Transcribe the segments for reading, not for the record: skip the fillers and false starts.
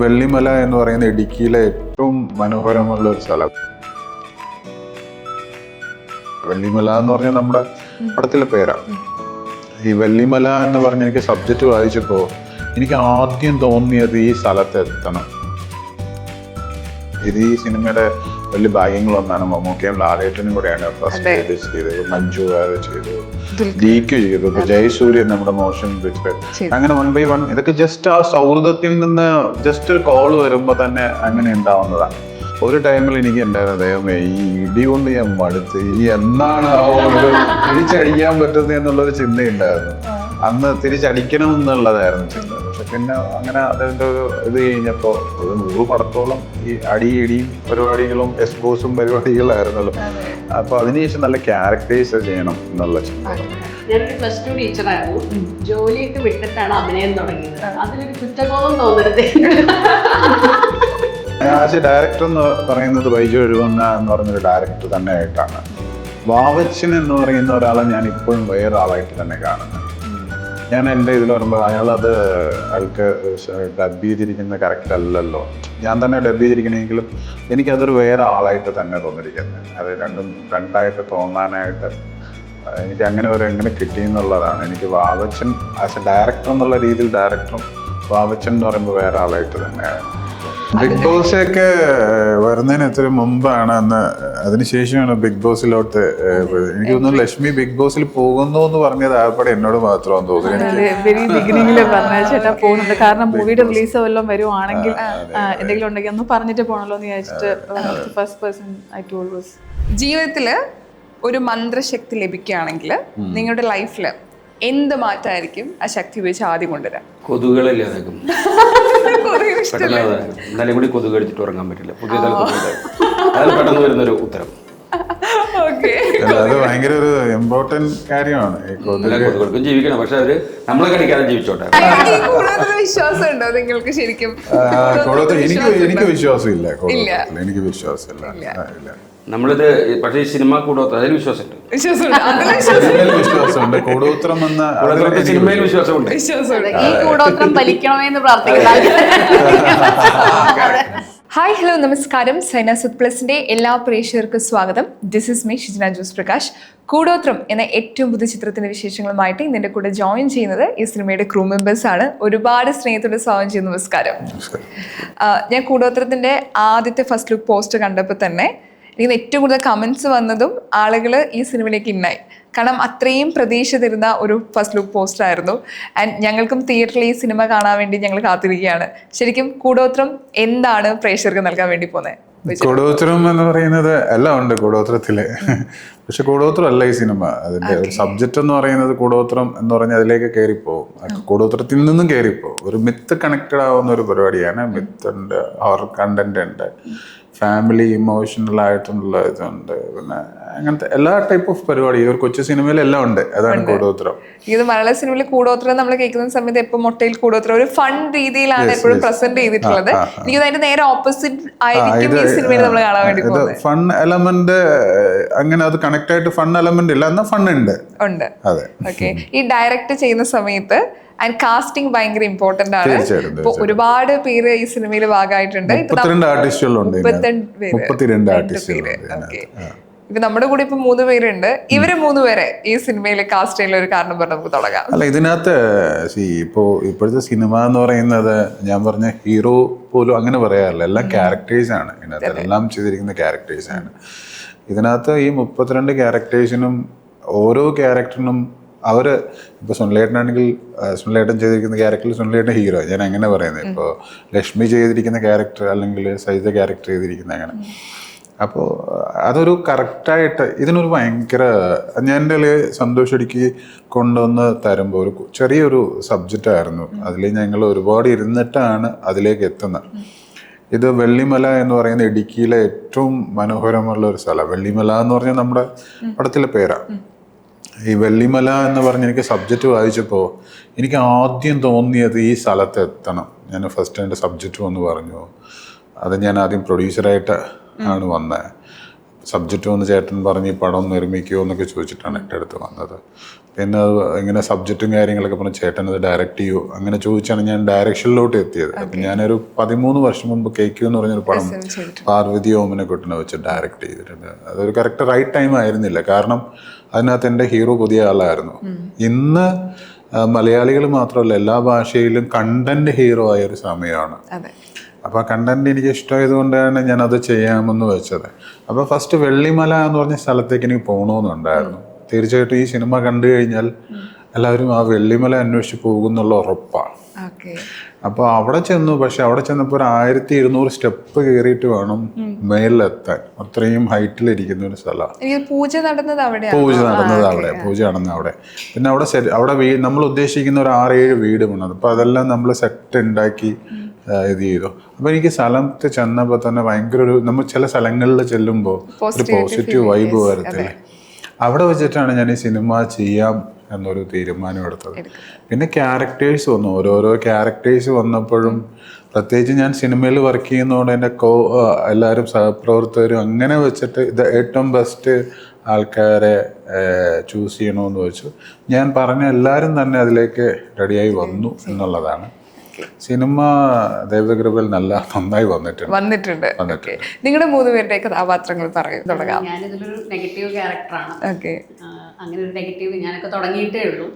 വെള്ളിമല എന്ന് പറയുന്ന ഇടുക്കിയിലെ ഏറ്റവും മനോഹരമുള്ള ഒരു സ്ഥലം. വെള്ളിമല എന്ന് പറഞ്ഞാൽ നമ്മുടെ പടത്തിലെ പേരാ. ഈ വെള്ളിമല എന്ന് പറഞ്ഞ എനിക്ക് സബ്ജക്റ്റ് വായിച്ചപ്പോൾ എനിക്ക് ആദ്യം തോന്നിയത് ഈ സ്ഥലത്ത് എത്തണം. ഇത് ഈ സിനിമയുടെ വലിയ ഭാഗ്യങ്ങളൊന്നാണ്. മമ്മൂക്കയും ലാലേട്ടനും കൂടെയാണ് ഫസ്റ്റ് ചെയ്തത്, മഞ്ജു ചെയ്തു, ഡീക്യു ചെയ്തു, ജയസൂര്യൻ നമ്മുടെ മോഷൻ പിക്ചർ, അങ്ങനെ 1 by 1 ഇതൊക്കെ ജസ്റ്റ് ആ സൗഹൃദത്തിൽ നിന്ന് ജസ്റ്റ് ഒരു കോൾ വരുമ്പോൾ തന്നെ അങ്ങനെ ഉണ്ടാവുന്നതാണ്. ഒരു ടൈമിൽ എനിക്ക് ഉണ്ടായിരുന്ന ദൈവമേ, ഈ ഇടി കൊണ്ട് ഞാൻ മടുത്ത്, ഈ എന്നാണ് തിരിച്ചടിക്കാൻ പറ്റുന്നത് എന്നുള്ളൊരു ചിന്തയുണ്ടായിരുന്നു. അന്ന് തിരിച്ചടിക്കണം എന്നുള്ളതായിരുന്നു ചിന്ത. പക്ഷെ പിന്നെ അങ്ങനെ അതിൻ്റെ ഒരു ഇത് കഴിഞ്ഞപ്പോൾ ഒരു 100 പടത്തോളം ഈ അടിയിടിയും പരിപാടികളും എക്സ്പോസും പരിപാടികളായിരുന്നല്ലോ. അപ്പൊ അതിനുശേഷം നല്ല ക്യാരക്ടേഴ്സ് ചെയ്യണം എന്നുള്ള ചിന്ത. ഞാനൊരു +2 ടീച്ചറായിരുന്നു. ജോലിയൊക്കെ വിട്ടിട്ടാണ് അഭിനയം തുടങ്ങിയത്. അതിലൊരു കുറ്റബോധം തോന്നരുത്. ആസ് എ ഡയറക്ടർ എന്ന് പറയുന്നത് ബൈജു എഴുതുന്ന എന്ന് പറഞ്ഞൊരു ഡയറക്ടർ തന്നെ ആയിട്ടാണ്. വാവച്ചൻ എന്ന് പറയുന്ന ഒരാളെ ഞാൻ ഇപ്പോഴും വേറെ ആളായിട്ട് തന്നെ കാണുന്നത്. ഞാൻ എൻ്റെ ഇതിൽ പറയുമ്പോൾ അയാൾക്ക് ഡബ് ചെയ്തിരിക്കുന്ന കറക്റ്റ് അല്ലല്ലോ, ഞാൻ തന്നെ ഡബ് ചെയ്തിരിക്കണമെങ്കിലും എനിക്കതൊരു വേറെ ആളായിട്ട് തന്നെ തോന്നിയിരിക്കുന്നത്. അത് രണ്ടായിട്ട് തോന്നാനായിട്ട് എനിക്ക് അങ്ങനെ എങ്ങനെ കിട്ടിയെന്നുള്ളതാണ്. എനിക്ക് വാവച്ചൻ ആസ് എ ഡയറക്ടർ എന്നുള്ള രീതിയിൽ ഡയറക്ടറും വാവച്ചൻ എന്ന് പറയുമ്പോൾ വേറെ ആളായിട്ട് തന്നെയാണ്. ബിഗ് ബോസ് ഒക്കെ വരുന്നതിന് എത്ര മുമ്പാണ് അന്ന്, അതിനുശേഷമാണ് ബിഗ് ബോസിലോട്ട്. എനിക്ക് തോന്നുന്നു ലക്ഷ്മി ബിഗ് ബോസിൽ പോകുന്നു എന്ന് പറഞ്ഞത് ആൾപ്പെടെ എന്നോട് മാത്രമാണെന്ന് തോന്നുന്നു. ചേട്ടാ പോകുന്നുണ്ട്, കാരണം മൂവിയുടെ റിലീസ് വല്ലതും വരുവാണെങ്കിൽ എന്തെങ്കിലും ഉണ്ടെങ്കിൽ ഒന്ന് പറഞ്ഞിട്ട് പോകണല്ലോ എന്ന് വിചാരിച്ചിട്ട് first person I told was. ജീവിതത്തില് ഒരു മന്ത്രശക്തി ലഭിക്കുകയാണെങ്കിൽ നിങ്ങളുടെ ലൈഫില് എന്ത് മാറ്റമായിരിക്കും ആ ശക്തി ഉപയോഗിച്ച് ആദ്യം കൊണ്ടുവരാം? കൊതുകുകളല്ലേ അതൊക്കെ എന്നാലും കൂടി കൊതുക് അടിച്ചിട്ട് ഉറങ്ങാൻ പറ്റില്ല. പുതിയ അതിൽ പെട്ടെന്ന് വരുന്നൊരു ഉത്തരം. അത് ഭയങ്കര ഒരു ഇമ്പോർട്ടന്റ് കാര്യമാണ്. കൊതുകൾക്കും ജീവിക്കണം, പക്ഷെ അവര് നമ്മളെ കടിക്കാതെ ജീവിച്ചോട്ടെ. വിശ്വാസം ഉണ്ടോ നിങ്ങൾക്ക് ശരിക്കും? എനിക്ക് വിശ്വാസമില്ല, എനിക്ക് വിശ്വാസമില്ല. നമ്മളിത് പക്ഷേ ഈ സിനിമ കൂടോത്രം അതിൽ വിശ്വാസമുണ്ട്. വിശ്വാസമുണ്ട്. കൂടോത്രം എന്ന സിനിമയിൽ വിശ്വാസമുണ്ട്. ഈ കൂടോത്രം ഫലിക്കണമെന്ന് പ്രാർത്ഥിക്കുന്നു. ഹായ്, ഹലോ, നമസ്കാരം. സൈന സുത് പ്ലസിന്റെ എല്ലാ പ്രേക്ഷകർക്കും സ്വാഗതം. This is me Shijana Jose Prakash. കൂടോത്രം എന്ന ഏറ്റവും പുതിയ ചിത്രത്തിന്റെ വിശേഷങ്ങളുമായിട്ട് ഇതിന്റെ കൂടെ ജോയിൻ ചെയ്യുന്നത് ഈ സിനിമയുടെ ക്രൂ മെമ്പേഴ്സ് ആണ്. ഒരുപാട് സ്നേഹത്തോടെ സ്വാഗതം ചെയ്യുന്നു. നമസ്കാരം. ഞാൻ കൂടോത്രത്തിന്റെ ആദ്യത്തെ ഫസ്റ്റ് ലുക്ക് പോസ്റ്റ് കണ്ടപ്പോൾ തന്നെ എനിക്ക് ഏറ്റവും കൂടുതൽ കമന്റ്സ് വന്നതും ആളുകൾ ഈ സിനിമയിലേക്ക് ഇന്നായി. കാരണം അത്രയും പ്രതീക്ഷ തരുന്ന ഒരു ഫസ്റ്റ് ലുക്ക് പോസ്റ്റർ ആയിരുന്നു. ആൻഡ് ഞങ്ങൾക്കും തിയേറ്ററിൽ ഈ സിനിമ കാണാൻ വേണ്ടി ഞങ്ങൾ കാത്തിരിക്കുകയാണ്. ശരിക്കും കൂടോത്രം എന്താണ് പ്രേക്ഷകർക്ക് നൽകാൻ വേണ്ടി പോകുന്നത്? കൂടോത്രം എന്ന് പറയുന്നത് എല്ലാം ഉണ്ട് കൂടോത്രത്തില്. പക്ഷെ കൂടോത്രം അല്ല ഈ സിനിമ. അതിന്റെ ഒരു സബ്ജക്റ്റ് എന്ന് പറയുന്നത് കൂടോത്രം എന്ന് പറഞ്ഞാൽ അതിലേക്ക് കയറിപ്പോവും. കൂടോത്രത്തിൽ നിന്നും കയറിപ്പോവും. ഒരു മിത്ത് കണക്റ്റഡ് ആവുന്ന ഒരു പരിപാടിയാണ്. മിത്ത് ഉണ്ട്, ഹൊറർ കണ്ടന്റ് ഉണ്ട്, ഫാമിലി ഇമോഷണൽ ആയിട്ടുള്ള ഇതുണ്ട്, പിന്നെ അങ്ങനത്തെ എല്ലാ ടൈപ്പ് ഓഫ് പരിപാടി ഒരു കൊച്ചു സിനിമയിൽ എല്ലാം ഉണ്ട്. അതാണ് കൂടോത്രം. ഇത് മലയാള സിനിമയിൽ കൂടോത്രം നമ്മൾ കേൾക്കുന്ന സമയത്ത് എപ്പോൾ മൊട്ടയിൽ കൂടോത്രം ഒരു ഫൺ രീതിയിലാണ് എപ്പോഴും പ്രസന്റ് ചെയ്തിട്ടുള്ളത്. എനിക്ക് അതിന്റെ നേരെ ഓപ്പോസിറ്റ് ആയിരിക്കും ഈ സിനിമയിൽ നമ്മൾ കാണാൻ വേണ്ടി പോകുന്നത്. ഫൺ എലമെന്റ് അങ്ങനെ അത് കണക്ട് ആയിട്ട് ഫൺ എലമെന്റ് ഇല്ല, എന്നാൽ ഫൺ ഉണ്ട്. അതെ. ഓക്കെ. ഈ ഡയറക്റ്റ് ചെയ്യുന്ന സമയത്ത് ആൻഡ് കാസ്റ്റിംഗ് ഭയങ്കര ഇമ്പോർട്ടന്റ് ആണ്. ഇപ്പൊ ഒരുപാട് പേര് ഈ സിനിമയിൽ ഭാഗമായിട്ടുണ്ട്. 32 ആർട്ടിസ്റ്റുകളുണ്ട്. ഇപ്പൊ നമ്മുടെ കൂടെ ഇപ്പൊ 3 പേരുണ്ട്. ഇവര് 3 പേരെ ഈ സിനിമയിൽ കാസ്റ്റ് ചെയ്യുന്ന ഒരു കാരണം പറഞ്ഞ് നമുക്ക് തുടങ്ങാം. അല്ല, ഇതിനകത്ത് ഇപ്പോഴത്തെ സിനിമ എന്ന് പറയുന്നത് ഞാൻ പറഞ്ഞ ഹീറോ പോലും അങ്ങനെ പറയാറില്ല, എല്ലാം ക്യാരക്ടേഴ്സ് ആണ്. ഇതിനകത്ത് എല്ലാം ചെയ്തിരിക്കുന്ന ക്യാരക്ടേഴ്സ് ആണ്. ഇതിനകത്ത് ഈ 32 ക്യാരക്ടേഴ്സിനും ഓരോ ക്യാരക്ടറിനും അവര് ഇപ്പൊ സുനിലേട്ടനാണെങ്കിൽ സുനിലേട്ടൻ ചെയ്തിരിക്കുന്ന ക്യാരക്ടറിൽ സുനിലേട്ടൻ ഹീറോ, ഞാൻ അങ്ങനെ പറയുന്നത്. ഇപ്പോൾ ലക്ഷ്മി ചെയ്തിരിക്കുന്ന ക്യാരക്ടർ അല്ലെങ്കിൽ സൈത ക്യാരക്ടർ ചെയ്തിരിക്കുന്ന അങ്ങനെ. അപ്പോൾ അതൊരു കറക്റ്റായിട്ട് ഇതിനൊരു ഭയങ്കര ഞാൻ എൻ്റെ സന്തോഷടിക്ക് കൊണ്ടുവന്ന് തരുമ്പോൾ ഒരു ചെറിയൊരു സബ്ജക്റ്റ് ആയിരുന്നു. അതിൽ ഞങ്ങൾ ഒരുപാട് ഇരുന്നിട്ടാണ് അതിലേക്ക് എത്തുന്നത്. ഇത് വെള്ളിമല എന്ന് പറയുന്ന ഇടുക്കിയിലെ ഏറ്റവും മനോഹരമുള്ള ഒരു സ്ഥലം. വെള്ളിമല എന്ന് പറഞ്ഞാൽ നമ്മുടെ പടത്തിലെ പേരാണ്. ഈ വെള്ളിമല എന്ന് പറഞ്ഞ് എനിക്ക് സബ്ജക്റ്റ് വായിച്ചപ്പോൾ എനിക്ക് ആദ്യം തോന്നിയത് ഈ സ്ഥലത്ത് എത്തണം. ഞാൻ ഫസ്റ്റ് എൻ്റെ സബ്ജക്റ്റ് വന്ന് പറഞ്ഞു. അത് ഞാൻ ആദ്യം പ്രൊഡ്യൂസറായിട്ട് ആണ് വന്നത്. സബ്ജക്റ്റ് വന്ന് ചേട്ടൻ പറഞ്ഞ് ഈ പടം നിർമ്മിക്കുമോ എന്നൊക്കെ ചോദിച്ചിട്ടാണ് എൻ്റെ അടുത്ത് വന്നത്. പിന്നെ അത് ഇങ്ങനെ സബ്ജക്റ്റും കാര്യങ്ങളൊക്കെ പറഞ്ഞ് ചേട്ടൻ അത് ഡയറക്റ്റ് ചെയ്യുമോ അങ്ങനെ ചോദിച്ചാണ് ഞാൻ ഡയറക്ഷനിലോട്ട് എത്തിയത്. അപ്പം ഞാനൊരു 13 വർഷം മുമ്പ് കേക്കു എന്ന് പറഞ്ഞൊരു പടം പാർവതി ഓമനക്കുട്ടനെ വെച്ച് ഡയറക്റ്റ് ചെയ്തിട്ടുണ്ട്. അതൊരു കറക്റ്റ് റൈറ്റ് ടൈം ആയിരുന്നില്ല, കാരണം അതിനകത്ത് എൻ്റെ ഹീറോ പുതിയ ആളായിരുന്നു. ഇന്ന് മലയാളികൾ മാത്രമല്ല എല്ലാ ഭാഷയിലും കണ്ടന്റ് ഹീറോ ആയ ഒരു സമയമാണ്. അപ്പോൾ ആ കണ്ടന്റ് എനിക്ക് ഇഷ്ടമായത് കൊണ്ടാണ് ഞാനത് ചെയ്യാമെന്ന് വെച്ചത്. അപ്പോൾ ഫസ്റ്റ് വെള്ളിമല എന്ന് പറഞ്ഞ സ്ഥലത്തേക്ക് എനിക്ക് പോകണമെന്നുണ്ടായിരുന്നു. തീർച്ചയായിട്ടും ഈ സിനിമ കണ്ടു കഴിഞ്ഞാൽ എല്ലാവരും ആ വെള്ളിമല അന്വേഷിച്ച് പോകുന്നുള്ള ഉറപ്പാണ്. അപ്പോൾ അവിടെ ചെന്നു. പക്ഷെ അവിടെ ചെന്നപ്പോൾ ഒരു 1200 സ്റ്റെപ്പ് കയറിയിട്ട് വേണം മേളിലെത്താൻ. അത്രയും ഹൈറ്റിലിരിക്കുന്ന ഒരു സ്ഥലമാണ്. പൂജ നടന്നത് അവിടെ. പൂജ നടന്നത് അവിടെ. പിന്നെ അവിടെ നമ്മൾ ഉദ്ദേശിക്കുന്ന ഒരു 6-7 വീട് വേണം. അപ്പോൾ അതെല്ലാം നമ്മൾ സെറ്റ് ഉണ്ടാക്കി ഇത് ചെയ്തു. അപ്പോൾ എനിക്ക് സ്ഥലത്ത് ചെന്നപ്പോൾ തന്നെ ഭയങ്കര ഒരു, നമ്മൾ ചില സ്ഥലങ്ങളിൽ ചെല്ലുമ്പോൾ ഒരു പോസിറ്റീവ് വൈബ് വരത്തില്ലേ. അവിടെ വെച്ചിട്ടാണ് ഞാൻ ഈ സിനിമ ചെയ്യാം എന്നൊരു തീരുമാനം എടുത്തത്. പിന്നെ ക്യാരക്ടേഴ്സ് വന്നു. ഓരോരോ ക്യാരക്ടേഴ്സ് വന്നപ്പോഴും, പ്രത്യേകിച്ച് ഞാൻ സിനിമയിൽ വർക്ക് ചെയ്യുന്നതുകൊണ്ട് എൻ്റെ എല്ലാവരും സഹപ്രവർത്തകരും അങ്ങനെ വെച്ചിട്ട് ഇത് ഏറ്റവും ബെസ്റ്റ് ആൾക്കാരെ ചൂസ് ചെയ്യണമെന്ന് വെച്ചു. ഞാൻ പറഞ്ഞ എല്ലാവരും തന്നെ അതിലേക്ക് റെഡിയായി വന്നു എന്നുള്ളതാണ്. സിനിമ ദൈവകൃപയിൽ നന്നായി വന്നിട്ടുണ്ട്. നിങ്ങളുടെ 3 പേരുടെ കഥാപാത്രങ്ങൾ തുടങ്ങാം. ഞാനിതിലൊരു നെഗറ്റീവ് ക്യാരക്ടറാണ്. അങ്ങനെ ഒരു നെഗറ്റീവ് ഞാനൊക്കെ തുടങ്ങിയിട്ടേ ഉള്ളൂ.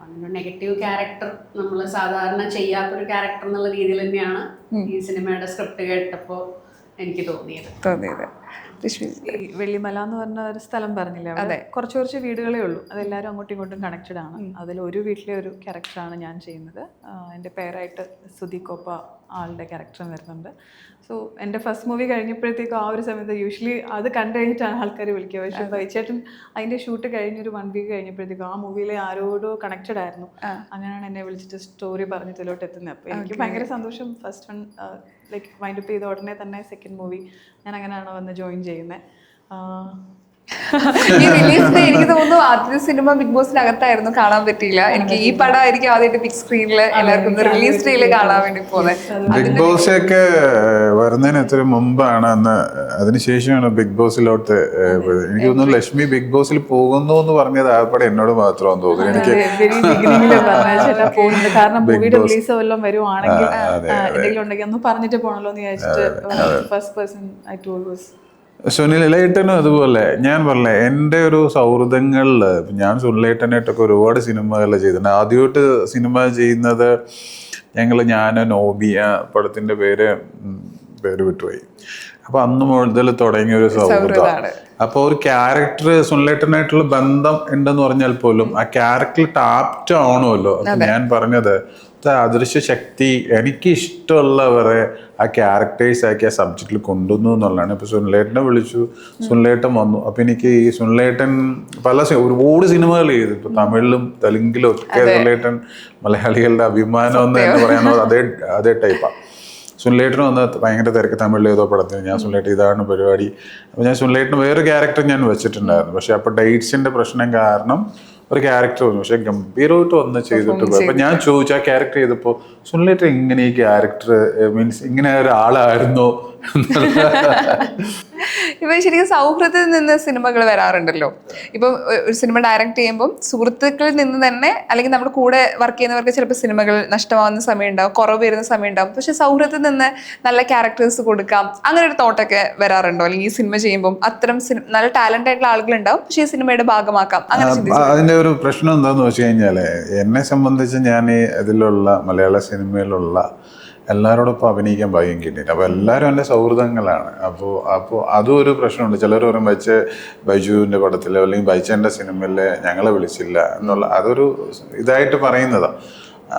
അങ്ങനെ നെഗറ്റീവ് ക്യാരക്ടർ നമ്മൾ സാധാരണ ചെയ്യാത്തൊരു ക്യാരക്ടർ എന്നുള്ള രീതിയിൽ തന്നെയാണ് ഈ സിനിമയുടെ സ്ക്രിപ്റ്റ് കേട്ടപ്പോൾ എനിക്ക് തോന്നിയത്. വെള്ളിമല എന്ന് പറഞ്ഞ ഒരു സ്ഥലം പറഞ്ഞില്ലേ, അവിടെ കുറച്ച് വീടുകളേ ഉള്ളൂ. അതെല്ലാവരും അങ്ങോട്ടും ഇങ്ങോട്ടും കണക്റ്റഡ് ആണ്. അതിൽ ഒരു വീട്ടിലെ ഒരു ക്യാരക്ടറാണ് ഞാൻ ചെയ്യുന്നത്. എൻ്റെ പേരായിട്ട് സുധികോപ്പ ആളുടെ ക്യാരക്ടറും വരുന്നുണ്ട്. സോ എൻ്റെ ഫസ്റ്റ് മൂവി കഴിഞ്ഞപ്പോഴത്തേക്കും ആ ഒരു സമയത്ത് യൂഷ്വലി അത് കണ്ടു കഴിഞ്ഞിട്ടാണ് ആൾക്കാർ വിളിക്കുക. പക്ഷേ ബൈച്ചേട്ടൻ അതിൻ്റെ ഷൂട്ട് കഴിഞ്ഞൊരു 1 വീക്ക് കഴിഞ്ഞപ്പോഴത്തേക്കും ആ മൂവിയിലെ ആരോടോ കണക്റ്റഡ് ആയിരുന്നു. അങ്ങനെയാണ് എന്നെ വിളിച്ചിട്ട് സ്റ്റോറി പറഞ്ഞ് ഇതിലോട്ട് എത്തുന്നത്. അപ്പോൾ എനിക്ക് ഭയങ്കര സന്തോഷം. ഫസ്റ്റ് വൺ ലൈക്ക് വൈൻഡപ്പ് ചെയ്ത ഉടനെ തന്നെ സെക്കൻഡ് മൂവി ഞാൻ അങ്ങനെയാണ് വന്ന് ജോയിൻ ചെയ്യുന്നത്. ഈ റിലീസ് ഡേ എനിക്ക് തോന്നുന്നു ആദ്യത്തെ സിനിമ ബിഗ് ബോസിനകത്തായിരുന്നു, കാണാൻ പറ്റിയില്ല. എനിക്ക് ഈ പടമായിരിക്കും ആദ്യമായിട്ട് ബിഗ് സ്ക്രീനിൽ എല്ലാവർക്കും റിലീസ് ഡേയിൽ കാണാൻ വേണ്ടി പോകുന്നത്. ബിഗ് ബോസ് ഒക്കെ വരുന്നതിന് എത്ര മുമ്പാണ് അന്ന്, അതിനുശേഷമാണ് ബിഗ് ബോസിലോട്ട്. എനിക്ക് തോന്നുന്നു ലക്ഷ്മി ബിഗ് ബോസിൽ പോകുന്നു എന്ന് പറഞ്ഞത് ആകപ്പാടെ എന്നോട് മാത്രമാണെന്ന് തോന്നുന്നു. എനിക്ക് കാരണം മൂവിയുടെ റിലീസ് വല്ലതും വരുവാണെങ്കിൽ എന്തെങ്കിലും ഉണ്ടെങ്കിൽ ഒന്ന് പറഞ്ഞിട്ട് പോകണല്ലോ എന്ന് വിചാരിച്ചിട്ട് first person I told was സുനിലേട്ടനും. അതുപോലെ ഞാൻ പറഞ്ഞേ, എൻ്റെ ഒരു സൗഹൃദങ്ങളിൽ ഞാൻ സുനിലേട്ടനായിട്ടൊക്കെ ഒരുപാട് സിനിമകൾ ചെയ്തിട്ടുണ്ട്. ആദ്യമായിട്ട് സിനിമ ചെയ്യുന്നത് ഞാൻ നോബിയ പടത്തിൻ്റെ പേര് വിട്ടുപോയി. അപ്പോൾ അന്ന് മുതൽ തുടങ്ങിയ ഒരു സൗഹൃദമാണ്. അപ്പോൾ ഒരു ക്യാരക്ടർ സുനിലേട്ടനായിട്ടുള്ള ബന്ധം ഉണ്ടെന്ന് പറഞ്ഞാൽ പോലും ആ ക്യാരക്ടർ ടാപ്റ്റ് ആവണമല്ലോ. അപ്പം ഞാൻ പറഞ്ഞത് അദൃശ്യ ശക്തി എനിക്ക് ഇഷ്ടമുള്ളവരെ ആ ക്യാരക്ടേഴ്സ് ആക്കി ആ സബ്ജക്റ്റിൽ കൊണ്ടുവന്നു എന്നുള്ളതാണ്. ഇപ്പോൾ സുനിലേട്ടനെ വിളിച്ചു, സുനിലേട്ടൻ വന്നു. അപ്പം എനിക്ക് ഈ സുനിലേട്ടൻ ഒരുപാട് സിനിമകൾ ചെയ്തു. ഇപ്പോൾ തമിഴിലും തെലുങ്കിലും ഒക്കെ സുനിലേട്ടൻ മലയാളികളുടെ അഭിമാനം എന്ന് പറയാനുള്ള അതേ ടൈപ്പാണ്. സുനിലേട്ടന് വന്ന് ഭയങ്കര തിരക്ക് തമിഴിൽ ഏതോ പടത്തിന് ഞാൻ സുനിലേട്ടൻ ഇതാണ് പരിപാടി. അപ്പോൾ ഞാൻ സുനിലേട്ടന് വേറെ ക്യാരക്ടർ ഞാൻ വെച്ചിട്ടുണ്ടായിരുന്നു. പക്ഷെ അപ്പോൾ ഡേറ്റ്സിൻ്റെ പ്രശ്നം കാരണം ഒരു ക്യാരക്ടർ വന്നു. പക്ഷെ ഗംഭീരമായിട്ട് വന്ന് ചെയ്തിട്ട് പോയി. അപ്പം ഞാൻ ചോദിച്ചു ആ ക്യാരക്ടർ ചെയ്തപ്പോൾ സുനിലേട്ടൻ ഇങ്ങനെ ഈ ക്യാരക്ടർ മീൻസ് ഇങ്ങനെ ഒരാളായിരുന്നോ? ഇപ്പൊ ശരിക്കും സൗഹൃദത്തിൽ നിന്ന് സിനിമകൾ വരാറുണ്ടല്ലോ. ഇപ്പൊ ഒരു സിനിമ ഡയറക്റ്റ് ചെയ്യുമ്പോൾ സുഹൃത്തുക്കളിൽ നിന്ന് തന്നെ, അല്ലെങ്കിൽ നമ്മുടെ കൂടെ വർക്ക് ചെയ്യുന്നവർക്ക് ചിലപ്പോൾ സിനിമകൾ നഷ്ടമാവുന്ന സമയം ഉണ്ടാവും, കുറവ് വരുന്ന സമയം ഉണ്ടാവും. പക്ഷെ സൗഹൃദത്തിൽ നിന്ന് നല്ല ക്യാരക്ടേഴ്സ് കൊടുക്കാം, അങ്ങനെ ഒരു തോട്ടൊക്കെ വരാറുണ്ടോ? അല്ലെങ്കിൽ ഈ സിനിമ ചെയ്യുമ്പോൾ അത്തരം നല്ല ടാലന്റ് ആയിട്ടുള്ള ആളുകളുണ്ടാവും, പക്ഷെ ഈ സിനിമയുടെ ഭാഗമാക്കാം, അങ്ങനെ അതിന്റെ ഒരു പ്രശ്നം എന്താന്ന് വെച്ച് കഴിഞ്ഞാല്, എന്നെ സംബന്ധിച്ച് ഞാൻ ഈ ഇതിലുള്ള മലയാള സിനിമയിലുള്ള എല്ലാവരോടൊപ്പം അഭിനയിക്കാൻ ഭാഗ്യം കിട്ടിയില്ല. അപ്പോൾ എല്ലാവരും എൻ്റെ സൗഹൃദങ്ങളാണ്. അപ്പോൾ അതും ഒരു പ്രശ്നമുണ്ട്. ചിലർ പറയും ബൈജുവിൻ്റെ പടത്തിലോ അല്ലെങ്കിൽ ബൈച്ചേൻ്റെ സിനിമയിൽ ഞങ്ങളെ വിളിച്ചില്ല എന്നുള്ള, അതൊരു ഇതായിട്ട് പറയുന്നതാണ്.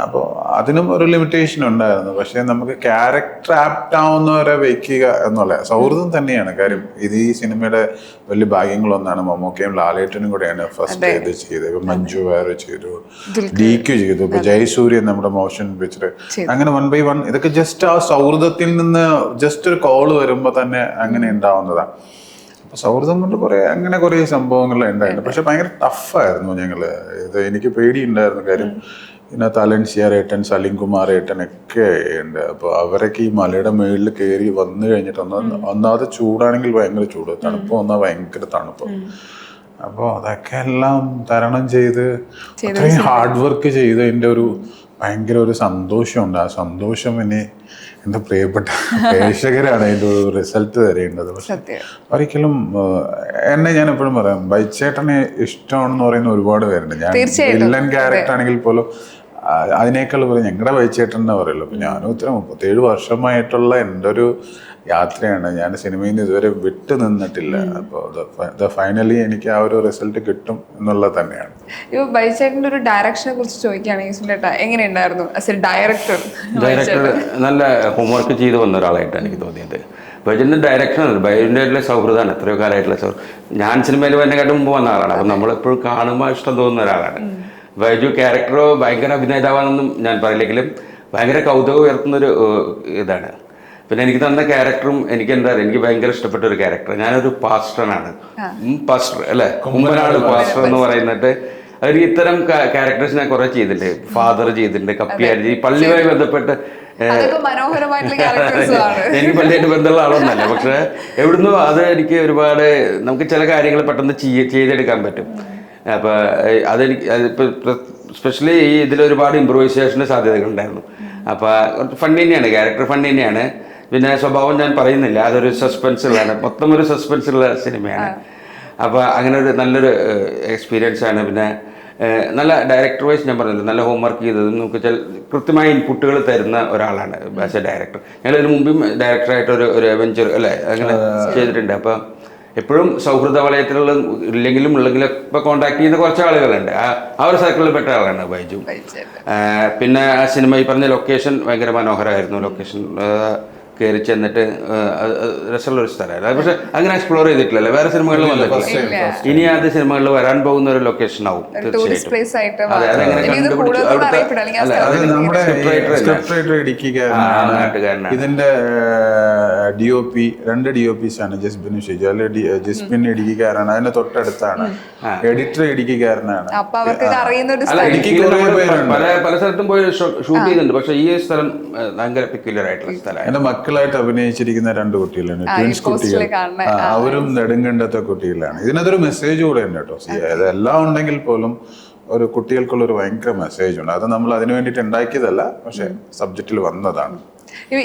അപ്പോൾ അതിനും ഒരു ലിമിറ്റേഷൻ ഉണ്ടായിരുന്നു. പക്ഷേ നമുക്ക് ക്യാരക്ടർ ആപ്റ്റ് ആവുന്നവരെ വയ്ക്കുക എന്നുള്ള സൗഹൃദം തന്നെയാണ് കാര്യം. ഇത് ഈ സിനിമയുടെ വലിയ ഭാഗ്യങ്ങളൊന്നാണ്. മമ്മൂക്കയും ലാലേട്ടനും കൂടെയാണ് ഫസ്റ്റ് ഇത് ചെയ്തത്. ഇപ്പം മഞ്ജു വേറെ ചെയ്തു, DQ ചെയ്തു, ഇപ്പൊ ജയസൂര്യൻ നമ്മുടെ മോഷൻ പിക്ചർ, അങ്ങനെ 1 by 1 ഇതൊക്കെ ജസ്റ്റ് ആ സൗഹൃദത്തിൽ നിന്ന് ജസ്റ്റ് ഒരു കോള് വരുമ്പോൾ തന്നെ അങ്ങനെ ഉണ്ടാവുന്നതാണ്. അപ്പോൾ സൗഹൃദം കൊണ്ട് കുറേ സംഭവങ്ങൾ ഉണ്ടായിരുന്നു. പക്ഷെ ഭയങ്കര ടഫായിരുന്നു. ഇത് എനിക്ക് പേടിയുണ്ടായിരുന്നു കാര്യം ഇതിനകത്ത് അലൻസിയർ ഏട്ടൻ, സലീം കുമാർ ഏട്ടൻ ഒക്കെ ഉണ്ട്. അപ്പോൾ അവരൊക്കെ ഈ മലയുടെ മുകളിൽ കയറി വന്നു കഴിഞ്ഞിട്ട് ഒന്നാമത് ചൂടാണെങ്കിൽ ഭയങ്കര ചൂട്, തണുപ്പ് വന്നാൽ ഭയങ്കര തണുപ്പ്. അപ്പോൾ അതൊക്കെ എല്ലാം തരണം ചെയ്ത് അത്രയും ഹാർഡ് വർക്ക് ചെയ്തതിൻ്റെ ഒരു ഭയങ്കര ഒരു സന്തോഷമുണ്ട്. ആ സന്തോഷം ഇനി എൻ്റെ പ്രിയപ്പെട്ട പ്രേക്ഷകരാണ് അതിൻ്റെ ഒരു റിസൾട്ട് തരേണ്ടത്. പക്ഷെ ഒരിക്കലും എന്നെ ഞാൻ എപ്പോഴും പറയാം, ബൈച്ചേട്ടനെ ഇഷ്ടമാണെന്ന് പറയുന്ന ഒരുപാട് പേരുണ്ട്. ഞാൻ വില്ലൻ ക്യാരക്ടർ ആണെങ്കിൽ പോലും അതിനേക്കാൾ പറയും ഞങ്ങളുടെ ബൈച്ചേട്ടൻ എന്ന് പറയുള്ളൂ. അപ്പം ഞാനും ഇത്ര 37 വർഷമായിട്ടുള്ള എൻ്റെ ഒരു യാത്രയാണ്. ഞാൻ സിനിമയിൽ നിന്ന് ഇതുവരെ വിട്ടു നിന്നിട്ടില്ല. അപ്പോൾ ഫൈനലി എനിക്ക് ആ ഒരു റിസൾട്ട് കിട്ടും എന്നുള്ളത് തന്നെയാണ്. ഇപ്പോൾ ബൈച്ചേട്ടൻ്റെ ഒരു ഡയറക്ഷനെ കുറിച്ച് ചോദിക്കുകയാണെങ്കിൽ സുനിലേട്ടാ എങ്ങനെയുണ്ടായിരുന്നു ആസ് എ ഡയറക്ടർ? നല്ല ഹോംവർക്ക് ചെയ്ത് വന്ന ഒരാളായിട്ടാണ് എനിക്ക് തോന്നിയത്. ബൈജൻ്റെ ഡയറക്ഷനാണ്, ബൈജൻ്റെ സൗഹൃദമാണ്, എത്രയോ കാലമായിട്ടുള്ള സൗഹൃദം. ഞാൻ സിനിമയിൽ എന്നെക്കാട്ടും മുമ്പ് വന്ന ആളാണ്. അപ്പം നമ്മളെപ്പോഴും കാണുമ്പോൾ ഇഷ്ടം തോന്നുന്ന ഒരാളാണ്. ബൈജു ക്യാരക്ടറോ ഭയങ്കര അഭിനേതാവാണെന്നും ഞാൻ പറയില്ലെങ്കിലും ഭയങ്കര കൗതുകം ഉയർത്തുന്നൊരു ഇതാണ്. പിന്നെ എനിക്ക് തന്ന ക്യാരക്ടറും എനിക്ക് എന്താ പറയുക, എനിക്ക് ഭയങ്കര ഇഷ്ടപ്പെട്ട ഒരു ക്യാരക്ടർ. ഞാനൊരു പാസ്റ്ററാണ്, പാസ്റ്റർ അല്ലേ, കുമ്പനാട് പാസ്റ്റർ എന്ന് പറയുന്നിട്ട് അവർ ഇത്തരം ക്യാരക്ടേഴ്സ് ഞാൻ കുറെ ചെയ്തിട്ടുണ്ട്. ഫാദർ ചെയ്തിട്ടുണ്ട്, കപ്പിയാരി, പള്ളിയുമായി ബന്ധപ്പെട്ട് എനിക്ക് പള്ളിയായിട്ട് ബന്ധമുള്ള ആളൊന്നല്ല, പക്ഷെ എവിടുന്ന് അത് എനിക്ക് ഒരുപാട് നമുക്ക് ചില കാര്യങ്ങൾ പെട്ടെന്ന് ചെയ്തെടുക്കാൻ പറ്റും. അപ്പോൾ അതെനിക്ക് അതിപ്പോൾ സ്പെഷ്യലി ഈ ഇതിലൊരുപാട് ഇമ്പ്രൂവൈസേഷന് സാധ്യതകളുണ്ടായിരുന്നു. അപ്പോൾ ഫണ്ട് തന്നെയാണ്, ക്യാരക്ടർ ഫണ്ട് തന്നെയാണ്. പിന്നെ സ്വഭാവം ഞാൻ പറയുന്നില്ല, അതൊരു സസ്പെൻസുള്ളതാണ്, മൊത്തം ഒരു സസ്പെൻസുള്ള സിനിമയാണ്. അപ്പോൾ അങ്ങനെ ഒരു നല്ലൊരു എക്സ്പീരിയൻസ് ആണ്. പിന്നെ നല്ല ഡയറക്ടർ വൈസ് ഞാൻ പറഞ്ഞില്ല, നല്ല ഹോംവർക്ക് ചെയ്തത് നമുക്ക് കൃത്യമായ ഇൻപുട്ടുകൾ തരുന്ന ഒരാളാണ് ആസ് എ ഡയറക്ടർ. ഞങ്ങളിതിന് മുമ്പും ഡയറക്ടറായിട്ട് ഒരു അഡ്വഞ്ചർ അല്ലേ അങ്ങനെ ചെയ്തിട്ടുണ്ട്. അപ്പോൾ എപ്പോഴും സൗഹൃദ വലയത്തിലുള്ള ഉള്ളെങ്കിലും ഇപ്പോൾ കോൺടാക്ട് ചെയ്യുന്ന കുറച്ച് ആളുകളുണ്ട്. ആ ഒരു സർക്കിളിൽ പെട്ട ആളാണ് ബൈജു. പിന്നെ ആ സിനിമ ഈ പറഞ്ഞ ലൊക്കേഷൻ ഭയങ്കര മനോഹരമായിരുന്നു. ലൊക്കേഷൻ കയറി ചെന്നിട്ട് രസമുള്ള ഒരു സ്ഥലമായിരുന്നു. പക്ഷെ അങ്ങനെ എക്സ്പ്ലോർ ചെയ്തിട്ടില്ലല്ലോ, വേറെ സിനിമകളിൽ വന്നിട്ടില്ല. ഇനി അത് സിനിമകളിൽ വരാൻ പോകുന്ന ഒരു ലൊക്കേഷൻ ആവും തീർച്ചയായിട്ടും. ഇതിന്റെ DOP 2 DOPs ആണ്, ജസ്ബിനും ഷിജു. അല്ലെ ജസ്ബിൻ ഇടുക്കിക്കാരാണ്, അതിന്റെ തൊട്ടടുത്താണ്. എഡിറ്റർ ഇടുക്കിക്കാരനാണ്. പല സ്ഥലത്തും പോയി ഷൂട്ട് ചെയ്യുന്നുണ്ട്. പക്ഷെ ഈ സ്ഥലം ഭയങ്കര പെക്യുലർ ആയിട്ടുള്ള സ്ഥലമാണ്. എന്റെ മക്കളായിട്ട് അഭിനയിച്ചിരിക്കുന്ന 2 കുട്ടികളാണ്, ട്വിൻസ് കുട്ടികൾ. അവരും നെടുങ്കണ്ടത്തെ കുട്ടികളാണ്. ഇതിനകത്തൊരു മെസ്സേജ് കൂടെ ഉണ്ട് കേട്ടോ. ഇതെല്ലാം ഉണ്ടെങ്കിൽ പോലും ഒരു കുട്ടികൾക്കുള്ള ഒരു ഭയങ്കര മെസ്സേജ് ഉണ്ട്. അത് നമ്മൾ അതിനു വേണ്ടിയിട്ട് ഉണ്ടാക്കിയതല്ല, പക്ഷെ സബ്ജക്റ്റിൽ വന്നതാണ്.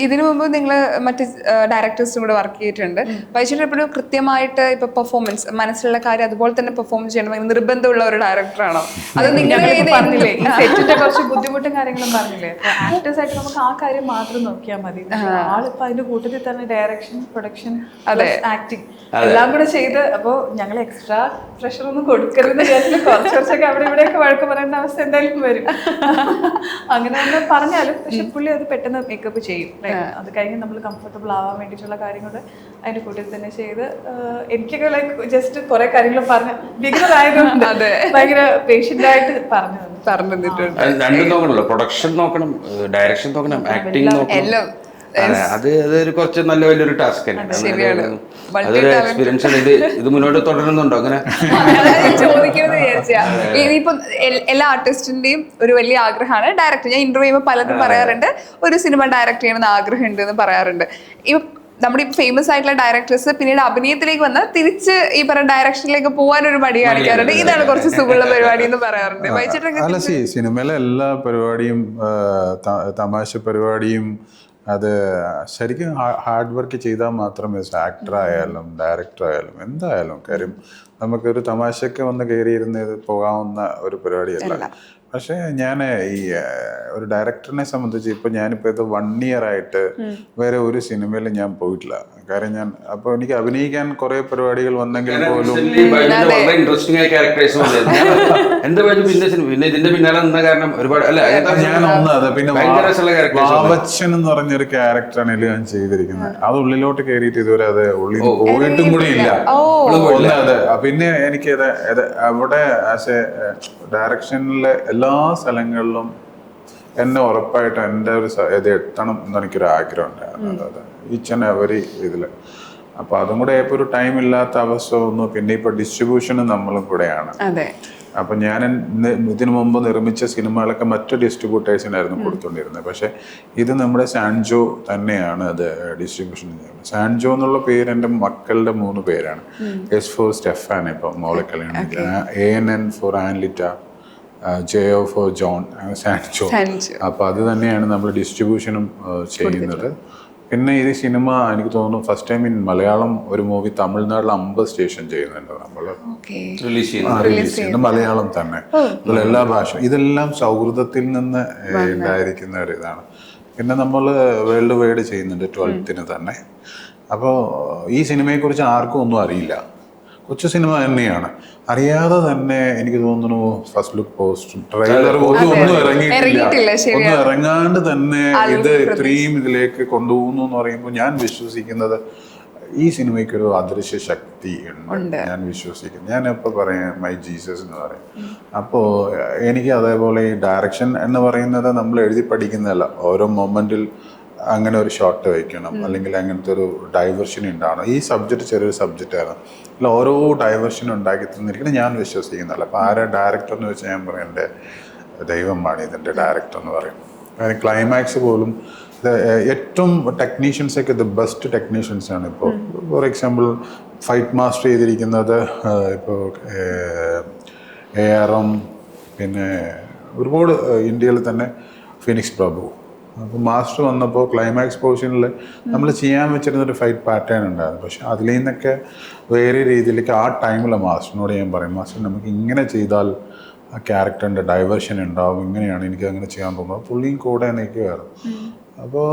ഇതിനു മുമ്പ് നിങ്ങൾ മറ്റ് ഡയറക്ടേഴ്സും കൂടെ വർക്ക് ചെയ്തിട്ടുണ്ട്. ബൈജുവിന് എപ്പോഴും കൃത്യമായിട്ട് ഇപ്പൊ പെർഫോമൻസ് മനസ്സിലുള്ള കാര്യം അതുപോലെ തന്നെ പെർഫോം ചെയ്യണം നിർബന്ധമുള്ള ഒരു ഡയറക്ടറാണോ? അത് നിങ്ങൾ സെറ്റിന്റെ കുറച്ച് ബുദ്ധിമുട്ടും കാര്യങ്ങളും പറഞ്ഞില്ലേ, ആക്ടേഴ്സ് ആയിട്ട് നമുക്ക് ആ കാര്യം മാത്രം നോക്കിയാൽ മതി. ആളിപ്പോ അതിന്റെ കൂട്ടത്തിൽ തന്നെ ഡയറക്ഷൻ, പ്രൊഡക്ഷൻ, ആക്ടിങ് എല്ലാം കൂടെ ചെയ്ത്, അപ്പോൾ ഞങ്ങൾ എക്സ്ട്രാ പ്രഷർ ഒന്നും കൊടുക്കരുതെന്ന് വിചാരിച്ചിട്ട് കുറച്ചൊക്കെ അവിടെ ഇവിടെയൊക്കെ വഴക്ക് പറയേണ്ട അവസ്ഥ എന്തായാലും വരും. അങ്ങനെ തന്നെ പറഞ്ഞാലും പക്ഷെ പുള്ളി അത് പെട്ടെന്ന് മേക്കപ്പ് ചെയ്യും. അത് കഴിഞ്ഞ് നമ്മൾ കംഫർട്ടബിൾ ആവാൻ വേണ്ടിയിട്ടുള്ള കാര്യങ്ങൾ അതിന്റെ കൂട്ടത്തിൽ തന്നെ ചെയ്ത് എനിക്കൊക്കെ ലൈക്ക് ജസ്റ്റ് കുറെ കാര്യങ്ങൾ പറഞ്ഞ് ബിഗിനർ ആയതുകൊണ്ട് ഭയങ്കര പേഷ്യന്റ് ആയിട്ട് പറഞ്ഞു തന്നിട്ടുണ്ട്. രണ്ടും നോക്കണല്ലോ, പ്രൊഡക്ഷൻ നോക്കണം, ഡയറക്ഷൻ നോക്കണം, ആക്ടിങ് നോക്കണം. അതൊരു കുറച്ച് നല്ല വലിയൊരു ടാസ്ക് തന്നെയാണ്. അതൊരു എക്സ്പീരിയൻസ് ആണ്. ഇത് മുന്നോട്ട് തുടരുന്നുണ്ടോ അങ്ങനെ? ചോദിക്കുന്നത് വിചാരിച്ചാ ഇനിയിപ്പോ എല്ലാ ആർട്ടിസ്റ്റിന്റെയും ഒരു വലിയ ആഗ്രഹമാണ് ഡയറക്ടർ. ഞാൻ ഇന്റർവ്യൂ ചെയ്യുമ്പോൾ പലരും പറയാറുണ്ട് ഒരു സിനിമ ഡയറക്ട് ചെയ്യണമെന്ന് ആഗ്രഹമുണ്ട് എന്ന് പറയാറുണ്ട്. ഇപ്പൊ നമ്മുടെ ഇപ്പൊ ഫേമസ് ആയിട്ടുള്ള ഡയറക്ടേഴ്സ് പിന്നീട് അഭിനയത്തിലേക്ക് വന്നാൽ തിരിച്ച് ഈ പറഞ്ഞ ഡയറക്ഷനിലേക്ക് പോകാൻ ഒരു മടി കാണിക്കാറുണ്ട്. ഇതാണ് കുറച്ച് സുഖമുള്ള പരിപാടി എന്ന് പറയാറുണ്ട്. അല്ല, സിനിമയിലെ എല്ലാ പരിപാടിയും തമാശ പരിപാടിയും അത് ശരിക്കും ഹാർഡ് വർക്ക് ചെയ്താൽ മാത്രമേ ആക്ടർ ആയാലും ഡയറക്ടർ ആയാലും എന്തായാലും കാര്യം നമുക്കൊരു തമാശയ്ക്ക് വന്ന് കയറിയിരുന്ന് പോകാവുന്ന ഒരു പരിപാടിയല്ല. പക്ഷേ ഞാൻ ഈ ഒരു ഡയറക്ടറിനെ സംബന്ധിച്ച് ഇപ്പൊ ഞാനിപ്പോ ഇത് 1 year ആയിട്ട് വേറെ ഒരു സിനിമയിൽ ഞാൻ പോയിട്ടില്ല. കാര്യം ഞാൻ അപ്പൊ എനിക്ക് അഭിനയിക്കാൻ കുറെ പരിപാടികൾ വന്നെങ്കിൽ പോലും ഇൻട്രസ്റ്റിംഗ് ആയ ക്യാരക്ടേഴ്സ് പിന്നെ ഇതിന്റെ പിന്നാലെ നിന്ന കാരണം ഒരുപാട് ഞാൻ ഒന്നത് പിന്നെ വാവച്ചൻ എന്ന് പറഞ്ഞൊരു ക്യാരക്ടറാണ് ഇതിൽ ഞാൻ ചെയ്തിരിക്കുന്നത്. അത് ഉള്ളിലോട്ട് കയറിയിട്ട് ഇതുവരെ അത് ഉള്ളിൽ പോയിട്ടും കൂടി ഇല്ല. അതെ, പിന്നെ എനിക്ക് അവിടെ ആസ് എ ഡയറക്ഷനിലെ എല്ലാ സ്ഥലങ്ങളിലും എന്നെ ഉറപ്പായിട്ടും എൻ്റെ ഒരു ഇത് എത്തണം എന്നെനിക്കൊരു ആഗ്രഹമുണ്ട്. ഈച്ച് ആൻഡ് എവറി ഇതിൽ. അപ്പോൾ അതും കൂടെ ഇപ്പോൾ ഒരു ടൈം ഇല്ലാത്ത അവസ്ഥ ഒന്നും. പിന്നെ ഇപ്പോൾ ഡിസ്ട്രിബ്യൂഷനും നമ്മളും കൂടെയാണ്. അപ്പം ഞാൻ ഇതിനു മുമ്പ് നിർമ്മിച്ച സിനിമകളൊക്കെ മറ്റു ഡിസ്ട്രിബ്യൂട്ടേഴ്സിനായിരുന്നു കൊടുത്തുകൊണ്ടിരുന്നത്. പക്ഷേ ഇത് നമ്മുടെ സാൻജോ തന്നെയാണ് അത് ഡിസ്ട്രിബ്യൂഷൻ ചെയ്യുന്നത്. സാൻജോ എന്നുള്ള പേര് എൻ്റെ മക്കളുടെ 3 പേരാണ്. S for സ്റ്റെഫാൻ, ഇപ്പം മോളെ കല്യാണം, ANN for Anlitta, JO for John, Sanjo. അപ്പോൾ അത് തന്നെയാണ് നമ്മൾ ഡിസ്ട്രിബ്യൂഷനും ചെയ്യുന്നത്. പിന്നെ ഈ സിനിമ എനിക്ക് തോന്നുന്നു ഫസ്റ്റ് ടൈം ഇൻ മലയാളം ഒരു മൂവി തമിഴ്നാട്ടിൽ 50 സ്റ്റേഷൻ ചെയ്യുന്നുണ്ട് നമ്മൾ റിലീസ് ചെയ്യുന്നത്, മലയാളം തന്നെ. എല്ലാ ഭാഷയും ഇതെല്ലാം സൗഹൃദത്തിൽ നിന്ന് ഉണ്ടായിരിക്കുന്ന ഒരു ഇതാണ്. പിന്നെ നമ്മൾ വേൾഡ് വൈഡ് ചെയ്യുന്നുണ്ട് 12th തന്നെ. അപ്പോൾ ഈ സിനിമയെക്കുറിച്ച് ആർക്കും ഒന്നും അറിയില്ല, കൊച്ചു സിനിമ തന്നെയാണ്. അറിയാതെ തന്നെ എനിക്ക് തോന്നുന്നു ഫസ്റ്റ് ലുക്ക് പോസ്റ്റ് ട്രെയിലർ ഒന്നും ഇറങ്ങിയിട്ടില്ല. ഒന്നും ഇറങ്ങാണ്ട് തന്നെ ഇത് ഇത്രയും ഇതിലേക്ക് കൊണ്ടുപോകുന്നു എന്ന് പറയുമ്പോൾ ഞാൻ വിശ്വസിക്കുന്നത് ഈ സിനിമയ്ക്കൊരു അദൃശ്യ ശക്തി ഉണ്ട്. ഞാൻ വിശ്വസിക്കുന്നു. ഞാൻ എപ്പോൾ പറയാം മൈ ജീസസ് എന്ന് പറയും. അപ്പോൾ എനിക്ക് അതേപോലെ ഈ ഡയറക്ഷൻ എന്ന് പറയുന്നത് നമ്മൾ എഴുതി പഠിക്കുന്നതല്ല. ഓരോ മൊമെന്റിൽ അങ്ങനെ ഒരു ഷോട്ട് വയ്ക്കണം, അല്ലെങ്കിൽ അങ്ങനത്തെ ഒരു ഡൈവേർഷൻ ഉണ്ടാവണം. ഈ സബ്ജക്റ്റ് ചെറിയൊരു സബ്ജക്റ്റാണ്, അല്ല ഓരോ ഡൈവേർഷനും ഉണ്ടാക്കി തന്നിരിക്കുന്നത് ഞാൻ വിശ്വസിക്കുന്നതല്ല. അപ്പോൾ ആരാ ഡയറക്ടർ എന്ന് വെച്ചാൽ ഞാൻ പറയും എൻ്റെ ദൈവമാണ് ഇതിൻ്റെ ഡയറക്ടർ എന്ന് പറയും. കാര്യം ക്ലൈമാക്സ് പോലും ഏറ്റവും ടെക്നീഷ്യൻസൊക്കെ ബെസ്റ്റ് ടെക്നീഷ്യൻസാണ്. ഇപ്പോൾ ഫോർ എക്സാമ്പിൾ ഫൈറ്റ് മാസ്റ്റർ ചെയ്തിരിക്കുന്നത് ഇപ്പോൾ ARM, പിന്നെ ഒരുപാട് ഇന്ത്യയിൽ തന്നെ ഫിനിക്സ് പ്രഭു. അപ്പോൾ മാസ്റ്റർ വന്നപ്പോൾ ക്ലൈമാക്സ് പോർഷനിൽ നമ്മൾ ചെയ്യാൻ വെച്ചിരുന്നൊരു ഫൈറ്റ് പാറ്റേൺ ഉണ്ടായിരുന്നു. പക്ഷെ അതിൽ നിന്നൊക്കെ വേറെ രീതിയിലേക്ക് ആ ടൈമിൽ മാസ്റ്ററിനോട് ഞാൻ പറയും, മാസ്റ്റർ നമുക്ക് ഇങ്ങനെ ചെയ്താൽ ആ ക്യാരക്ടറിൻ്റെ ഡൈവേർഷൻ ഉണ്ടാവും, ഇങ്ങനെയാണ് എനിക്ക് അങ്ങനെ ചെയ്യാൻ തോന്നുന്നത്. പുള്ളിയും കൂടെ നിൽക്കുകയായിരുന്നു. അപ്പോൾ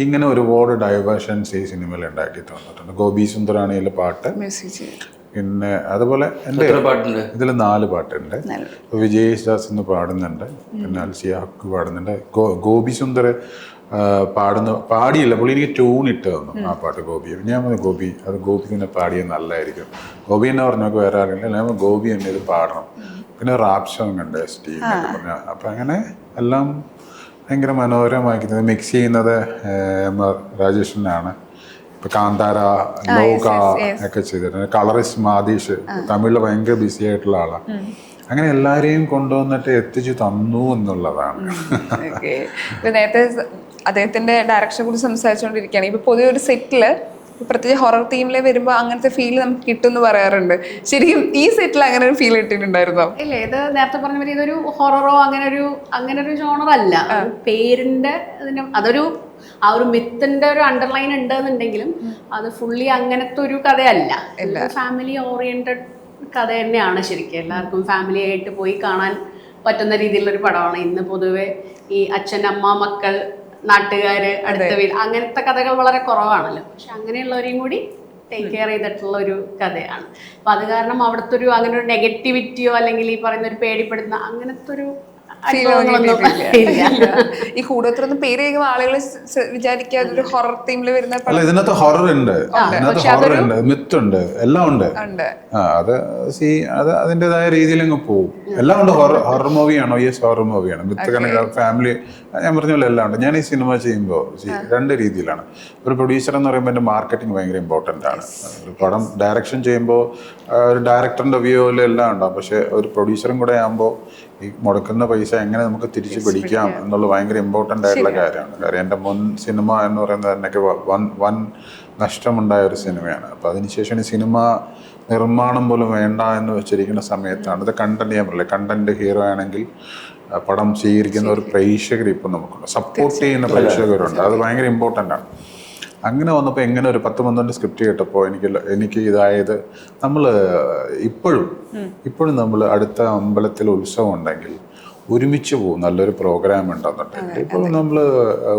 ഇങ്ങനെ ഒരുപാട് ഡൈവേർഷൻസ് ഈ സിനിമയിൽ ഉണ്ടാക്കി തന്നിട്ടുണ്ട്. ഗോപി സുന്ദറാണ് ഇതിൽ പാട്ട്. പിന്നെ അതുപോലെ എൻ്റെ ഇതിൽ 4 പാട്ടുണ്ട്. വിജയ് യേശുദാസ് എന്ന് പാടുന്നുണ്ട്, പിന്നെ അൽസിയ ഹക്ക് പാടുന്നുണ്ട്. ഗോപി സുന്ദർ പാടിയില്ല, പുള്ളി എനിക്ക് ട്യൂൺ ഇട്ട് തന്നു ആ പാട്ട് ഗോപി. ഞാൻ പറഞ്ഞു ഗോപി തന്നെ പാടിയത് നല്ലതായിരിക്കും. ഗോപി എന്നെ പറഞ്ഞൊക്കെ വേറെ ആളില്ല, ഞാൻ ഗോപി തന്നെ ഇത് പാടണം. പിന്നെ റാപ്പ് സോങ് ഉണ്ട് ST പറഞ്ഞ. അപ്പം അങ്ങനെ എല്ലാം ഭയങ്കര മനോഹരമാക്കുന്നത്. മിക്സ് ചെയ്യുന്നത് MR രാജേഷിനാണ്. ഇപ്പൊ കാന്താര, ലോക ഒക്കെ ചെയ്തിട്ടുണ്ട്. കളറിസ്റ്റ് മാതീഷ് തമിഴിൽ ഭയങ്കര ബിസി ആയിട്ടുള്ള ആളാണ്. അങ്ങനെ എല്ലാരെയും കൊണ്ടുവന്നിട്ട് എത്തിച്ചു തന്നു എന്നുള്ളതാണ്. നേരത്തെ അദ്ദേഹത്തിന്റെ ഡയറക്ഷനെ കുറിച്ച് സംസാരിച്ചുകൊണ്ടിരിക്കുകയാണ്. ഇപ്പൊ പൊതുവെ ഒരു സെറ്റില് പ്രത്യേകിച്ച് ഹൊറർ തീമിൽ വരുമ്പോൾ അങ്ങനത്തെ ഫീൽ നമുക്ക് കിട്ടുമെന്ന് പറയാറുണ്ട്. ശരിക്കും ഈ സെറ്റിൽ അങ്ങനെ ഒരു ഫീൽ കിട്ടിയിട്ടുണ്ടായിരുന്നോ? ഇല്ല, ഇത് നേരത്തെ പറഞ്ഞ പോലെ ഇതൊരു ഹൊററോ അങ്ങനെ ഒരു ജോണർ അല്ല. പേരിന്റെ അതൊരു ആ ഒരു മിത്തിന്റെ ഒരു അണ്ടർലൈൻ ഉണ്ടെന്നുണ്ടെങ്കിലും അത് ഫുള്ളി അങ്ങനത്തെ ഒരു കഥയല്ല. ഫാമിലി ഓറിയന്റഡ് കഥ തന്നെയാണ് ശരിക്കും. എല്ലാവർക്കും ഫാമിലി ആയിട്ട് പോയി കാണാൻ പറ്റുന്ന രീതിയിലുള്ളൊരു പടമാണ്. ഇന്ന് പൊതുവെ ഈ അച്ഛൻ, അമ്മ, മക്കൾ, നാട്ടുകാര്, അടുത്ത വീട്, അങ്ങനത്തെ കഥകൾ വളരെ കുറവാണല്ലോ. പക്ഷെ അങ്ങനെയുള്ളവരെയും കൂടി ടേക്ക് കെയർ ചെയ്തിട്ടുള്ള ഒരു കഥയാണ്. അപ്പൊ അത് കാരണം അവിടുത്തെ ഒരു അങ്ങനെ ഒരു നെഗറ്റിവിറ്റിയോ അല്ലെങ്കിൽ ഈ പറയുന്ന ഒരു പേടിപ്പെടുന്ന അങ്ങനത്തെ ഒരു ഈ കൂടോത്രൊന്നും പേര് കേൾക്കുമ്പോൾ ആളുകൾ വിചാരിക്കാതെ ഒരു ഹൊറർ തീമിൽ വരുന്ന ഇതിനകത്ത് ഹൊറർ ഉണ്ട്, മിത്ത് ഉണ്ട്, എല്ലാം ഉണ്ട്. അത് അതിൻ്റെതായ രീതിയിൽ അങ്ങ് പോകും. എല്ലാം ഉണ്ട്. ഹൊറർ മൂവിയാണോ? യെസ്, ഹൊറർ മൂവിയാണ്. മിത്ത് കണക്ക് ഫാമിലി, ഞാൻ പറഞ്ഞ പോലെ എല്ലാം ഉണ്ട്. ഞാൻ ഈ സിനിമ ചെയ്യുമ്പോൾ 2 രീതിയിലാണ്. ഒരു പ്രൊഡ്യൂസർ എന്ന് പറയുമ്പോൾ എൻ്റെ മാർക്കറ്റിംഗ് ഭയങ്കര ഇമ്പോർട്ടൻ്റ് ആണ്. ഒരു പടം ഡയറക്ഷൻ ചെയ്യുമ്പോൾ ഒരു ഡയറക്ടറിൻ്റെ വ്യൂവിൽ എല്ലാം ഉണ്ടാവും. പക്ഷെ ഒരു പ്രൊഡ്യൂസറും കൂടെ ആകുമ്പോൾ ഈ മുടക്കുന്ന പൈസ എങ്ങനെ നമുക്ക് തിരിച്ചു പിടിക്കാം എന്നുള്ളത് ഭയങ്കര ഇമ്പോർട്ടൻ്റ് ആയിട്ടുള്ള കാര്യമാണ്. കാര്യം എൻ്റെ മുൻ സിനിമ എന്ന് പറയുന്നത് എനിക്ക് വൻ നഷ്ടമുണ്ടായ ഒരു സിനിമയാണ്. അപ്പോൾ അതിനുശേഷം ഈ സിനിമ നിർമ്മാണം പോലും വേണ്ട എന്ന് വെച്ചിരിക്കുന്ന സമയത്താണ് ഇത് കണ്ടന്റ്. ഞാൻ പറയില്ല, കണ്ടന്റ് ഹീറോ ആണെങ്കിൽ പടം സ്വീകരിക്കുന്ന ഒരു പ്രേക്ഷകർ ഇപ്പം നമുക്കുണ്ട്, സപ്പോർട്ട് ചെയ്യുന്ന പ്രേക്ഷകരുണ്ട്. അത് ഭയങ്കര ഇമ്പോർട്ടൻ്റ് ആണ്. അങ്ങനെ വന്നപ്പോൾ എങ്ങനെ ഒരു 10-12 സ്ക്രിപ്റ്റ് കേട്ടപ്പോൾ എനിക്ക് ഇതായത് നമ്മൾ ഇപ്പോഴും നമ്മൾ അടുത്ത അമ്പലത്തിൽ ഉത്സവം ഉണ്ടെങ്കിൽ ഒരുമിച്ച് പോകും. നല്ലൊരു പ്രോഗ്രാം ഉണ്ടെന്നുണ്ടെങ്കിൽ ഇപ്പോൾ നമ്മൾ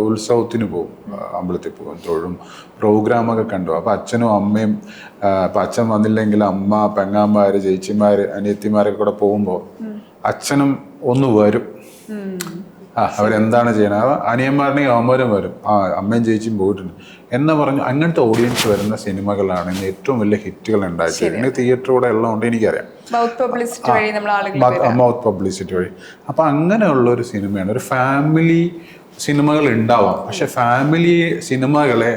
ഉത്സവത്തിന് പോകും, അമ്പലത്തിൽ പോകും, തൊഴും, പ്രോഗ്രാമൊക്കെ കണ്ടു. അപ്പോൾ അച്ഛനും അമ്മയും, അപ്പം അച്ഛൻ വന്നില്ലെങ്കിൽ അമ്മ, പെങ്ങാമാർ, ചേച്ചിമാർ, അനിയത്തിമാരൊക്കെ കൂടെ പോകുമ്പോൾ അച്ഛനും ഒന്ന് വരും. അവരെന്താണ് ചെയ്യണത്, അനിയന്മാരുടെയും അവന്മാരും വരും, അമ്മയും ചേച്ചിയും പോയിട്ടുണ്ട് എന്ന് പറഞ്ഞു. അങ്ങനത്തെ ഓഡിയൻസ് വരുന്ന സിനിമകളാണ് ഇന്ന് ഏറ്റവും വലിയ ഹിറ്റുകൾ ഉണ്ടാക്കിയത്. എനിക്ക് തിയേറ്ററിലൂടെ ഉള്ളതുകൊണ്ട് എനിക്കറിയാം, മൗത്ത് പബ്ലിസിറ്റി വഴി. അപ്പം അങ്ങനെയുള്ള ഒരു സിനിമയാണ്. ഒരു ഫാമിലി സിനിമകൾ ഉണ്ടാവാം, പക്ഷെ ഫാമിലി സിനിമകളെ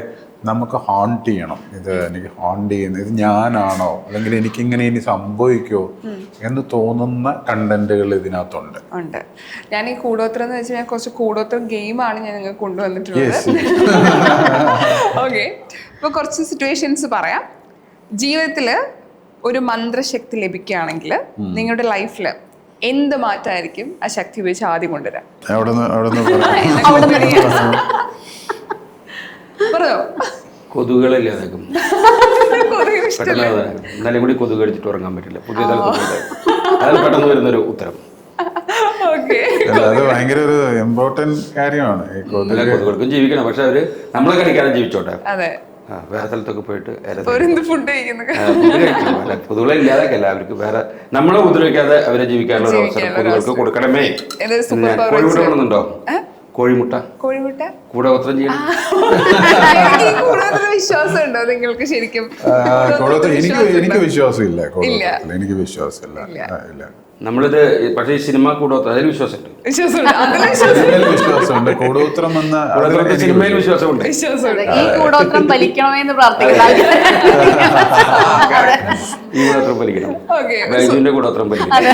നമുക്ക് ഹോണ്ട് ചെയ്യണം, ഇത് എനിക്ക് ഹോണ്ട് ചെയ്യുന്നത് ഇത് ഞാനാണോ അല്ലെങ്കിൽ എനിക്കിങ്ങനെ ഇനി സംഭവിക്കുമോ എന്ന് തോന്നുന്ന കണ്ടന്റുകൾ ഇതിനകത്തുണ്ട്. ഉണ്ട്. ഞാൻ ഈ കൂടോത്രം എന്ന് വെച്ചാൽ കുറച്ച് കൂടോത്രം ഗെയിമാണ് ഞാൻ നിങ്ങൾക്ക് കൊണ്ടുവന്നിട്ടുള്ളത്. ഓക്കെ, ഇപ്പോൾ കുറച്ച് സിറ്റുവേഷൻസ് പറയാം. ജീവിതത്തിൽ ഒരു മന്ത്രശക്തി ലഭിക്കുകയാണെങ്കിൽ നിങ്ങളുടെ ലൈഫിൽ എന്ത് മാറ്റമായിരിക്കും ആ ശക്തി ഉപയോഗിച്ച് ആദ്യം കൊണ്ടുവരാം? പറഞ്ഞോ. കൊതുകുകളല്ലേ അതൊക്കെ എന്നാലും കൂടി കൊതുക് അടിച്ചിട്ട് ഉറങ്ങാൻ പറ്റില്ല. പുതിയ അതിൽ പെട്ടെന്ന് വരുന്നൊരു ഉത്തരം. അത് ഭയങ്കര ഒരു ഇമ്പോർട്ടന്റ് കാര്യമാണ്. കൊതുകൾക്കും ജീവിക്കണം, പക്ഷെ അവര് നമ്മളെ കടിക്കാതെ ജീവിച്ചോട്ടെ. അതെ, വേറെ സ്ഥലത്തൊക്കെ പോയിട്ട് ഫുഡ് കഴിക്കുന്നത് കൊതുകളെ ഇല്ലാതൊക്കെ അവർക്ക് വേറെ നമ്മളെ ഉപദ്രവിക്കാതെ അവരെ ജീവിക്കാനുള്ള ഒരു അവസരം കൊതുകൾക്ക് കൊടുക്കണമേ. കോഴിമുട്ട കൊണ്ടുണ്ടോ? കോഴിമുട്ട കൂടോത്രം ചെയ്യണം. വിശ്വാസം ഉണ്ടോ നിങ്ങൾക്ക്? ശരിക്കും എനിക്ക് വിശ്വാസമില്ല. എനിക്ക് വിശ്വാസമില്ല. നമ്മളിത് പക്ഷേ ഈ സിനിമ കൂടോത്രം അതിൽ വിശ്വാസമുണ്ട്. വിശ്വാസമുണ്ട്. കൂടോത്രം എന്ന സിനിമയിൽ വിശ്വാസമുണ്ട്. ഈ കൂടോത്രം വലിക്കണമെന്ന് പ്രാർത്ഥിക്കുന്നു. ഈ കൂടോത്രം വലിക്കണം, ബൈജുവിന്റെ കൂടോത്രം വലിക്കണം.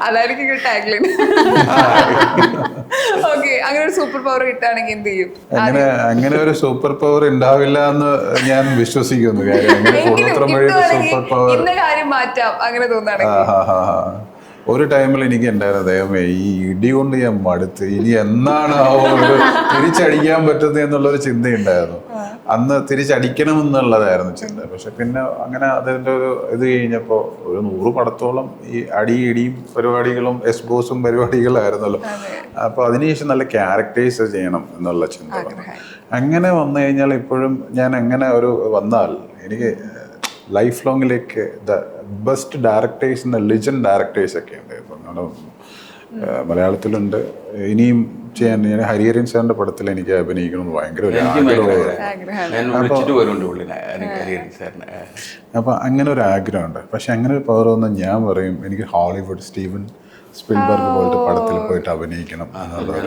അതായിരിക്കും ടാഗ്ലൈൻ. ഓക്കെ, അങ്ങനെ ഒരു സൂപ്പർ പവർ കിട്ടുകയാണെങ്കിൽ എന്ത് ചെയ്യും? അങ്ങനെ ഒരു സൂപ്പർ പവർ ഉണ്ടാവില്ല എന്ന് ഞാൻ വിശ്വസിക്കുന്നു. ഇന്ന കാര്യം മാറ്റാം അങ്ങനെ തോന്നുകയാണെങ്കിൽ ഒരു ടൈമിൽ എനിക്ക് ഉണ്ടായിരുന്നു, ദൈവമേ ഈ ഇടി കൊണ്ട് ഞാൻ മടുത്ത്, ഇനി എന്നാണ് തിരിച്ചടിക്കാൻ പറ്റുന്നത് എന്നുള്ളൊരു ചിന്തയുണ്ടായിരുന്നു. അന്ന് തിരിച്ചടിക്കണമെന്നുള്ളതായിരുന്നു ചിന്ത. പക്ഷെ പിന്നെ അങ്ങനെ അതിൻ്റെ ഒരു ഇത് കഴിഞ്ഞപ്പോൾ ഒരു 100 പടത്തോളം ഈ ഇടിയും പരിപാടികളും എസ്ബോസും പരിപാടികളായിരുന്നല്ലോ. അപ്പോൾ അതിനുശേഷം നല്ല ക്യാരക്ടേഴ്സ് ചെയ്യണം എന്നുള്ള ചിന്ത വന്നു. അങ്ങനെ വന്നു കഴിഞ്ഞാൽ ഇപ്പോഴും ഞാൻ അങ്ങനെ ഒരു വന്നാൽ എനിക്ക് ലൈഫ് ലോങ്ങിലേക്ക് the best directors, legend directors ഒക്കെ ഉണ്ട്. ഇപ്പം മലയാളത്തിലുണ്ട്. ഇനിയും ചെയ്യാൻ ഞാൻ ഹരിഹരൻ സാറിന്റെ പടത്തിൽ എനിക്ക് അഭിനയിക്കണം ഭയങ്കര ഒരു അപ്പൊ അങ്ങനെ ഒരു ആഗ്രഹമുണ്ട്. പക്ഷെ അങ്ങനെ ഒരു പവർ വന്നാൽ ഞാൻ പറയും എനിക്ക് ഹോളിവുഡ് സ്റ്റീവൻ സ്പിൽബർഗ് പോലത്തെ പടത്തിൽ പോയിട്ട് അഭിനയിക്കണം എന്നുള്ളത്.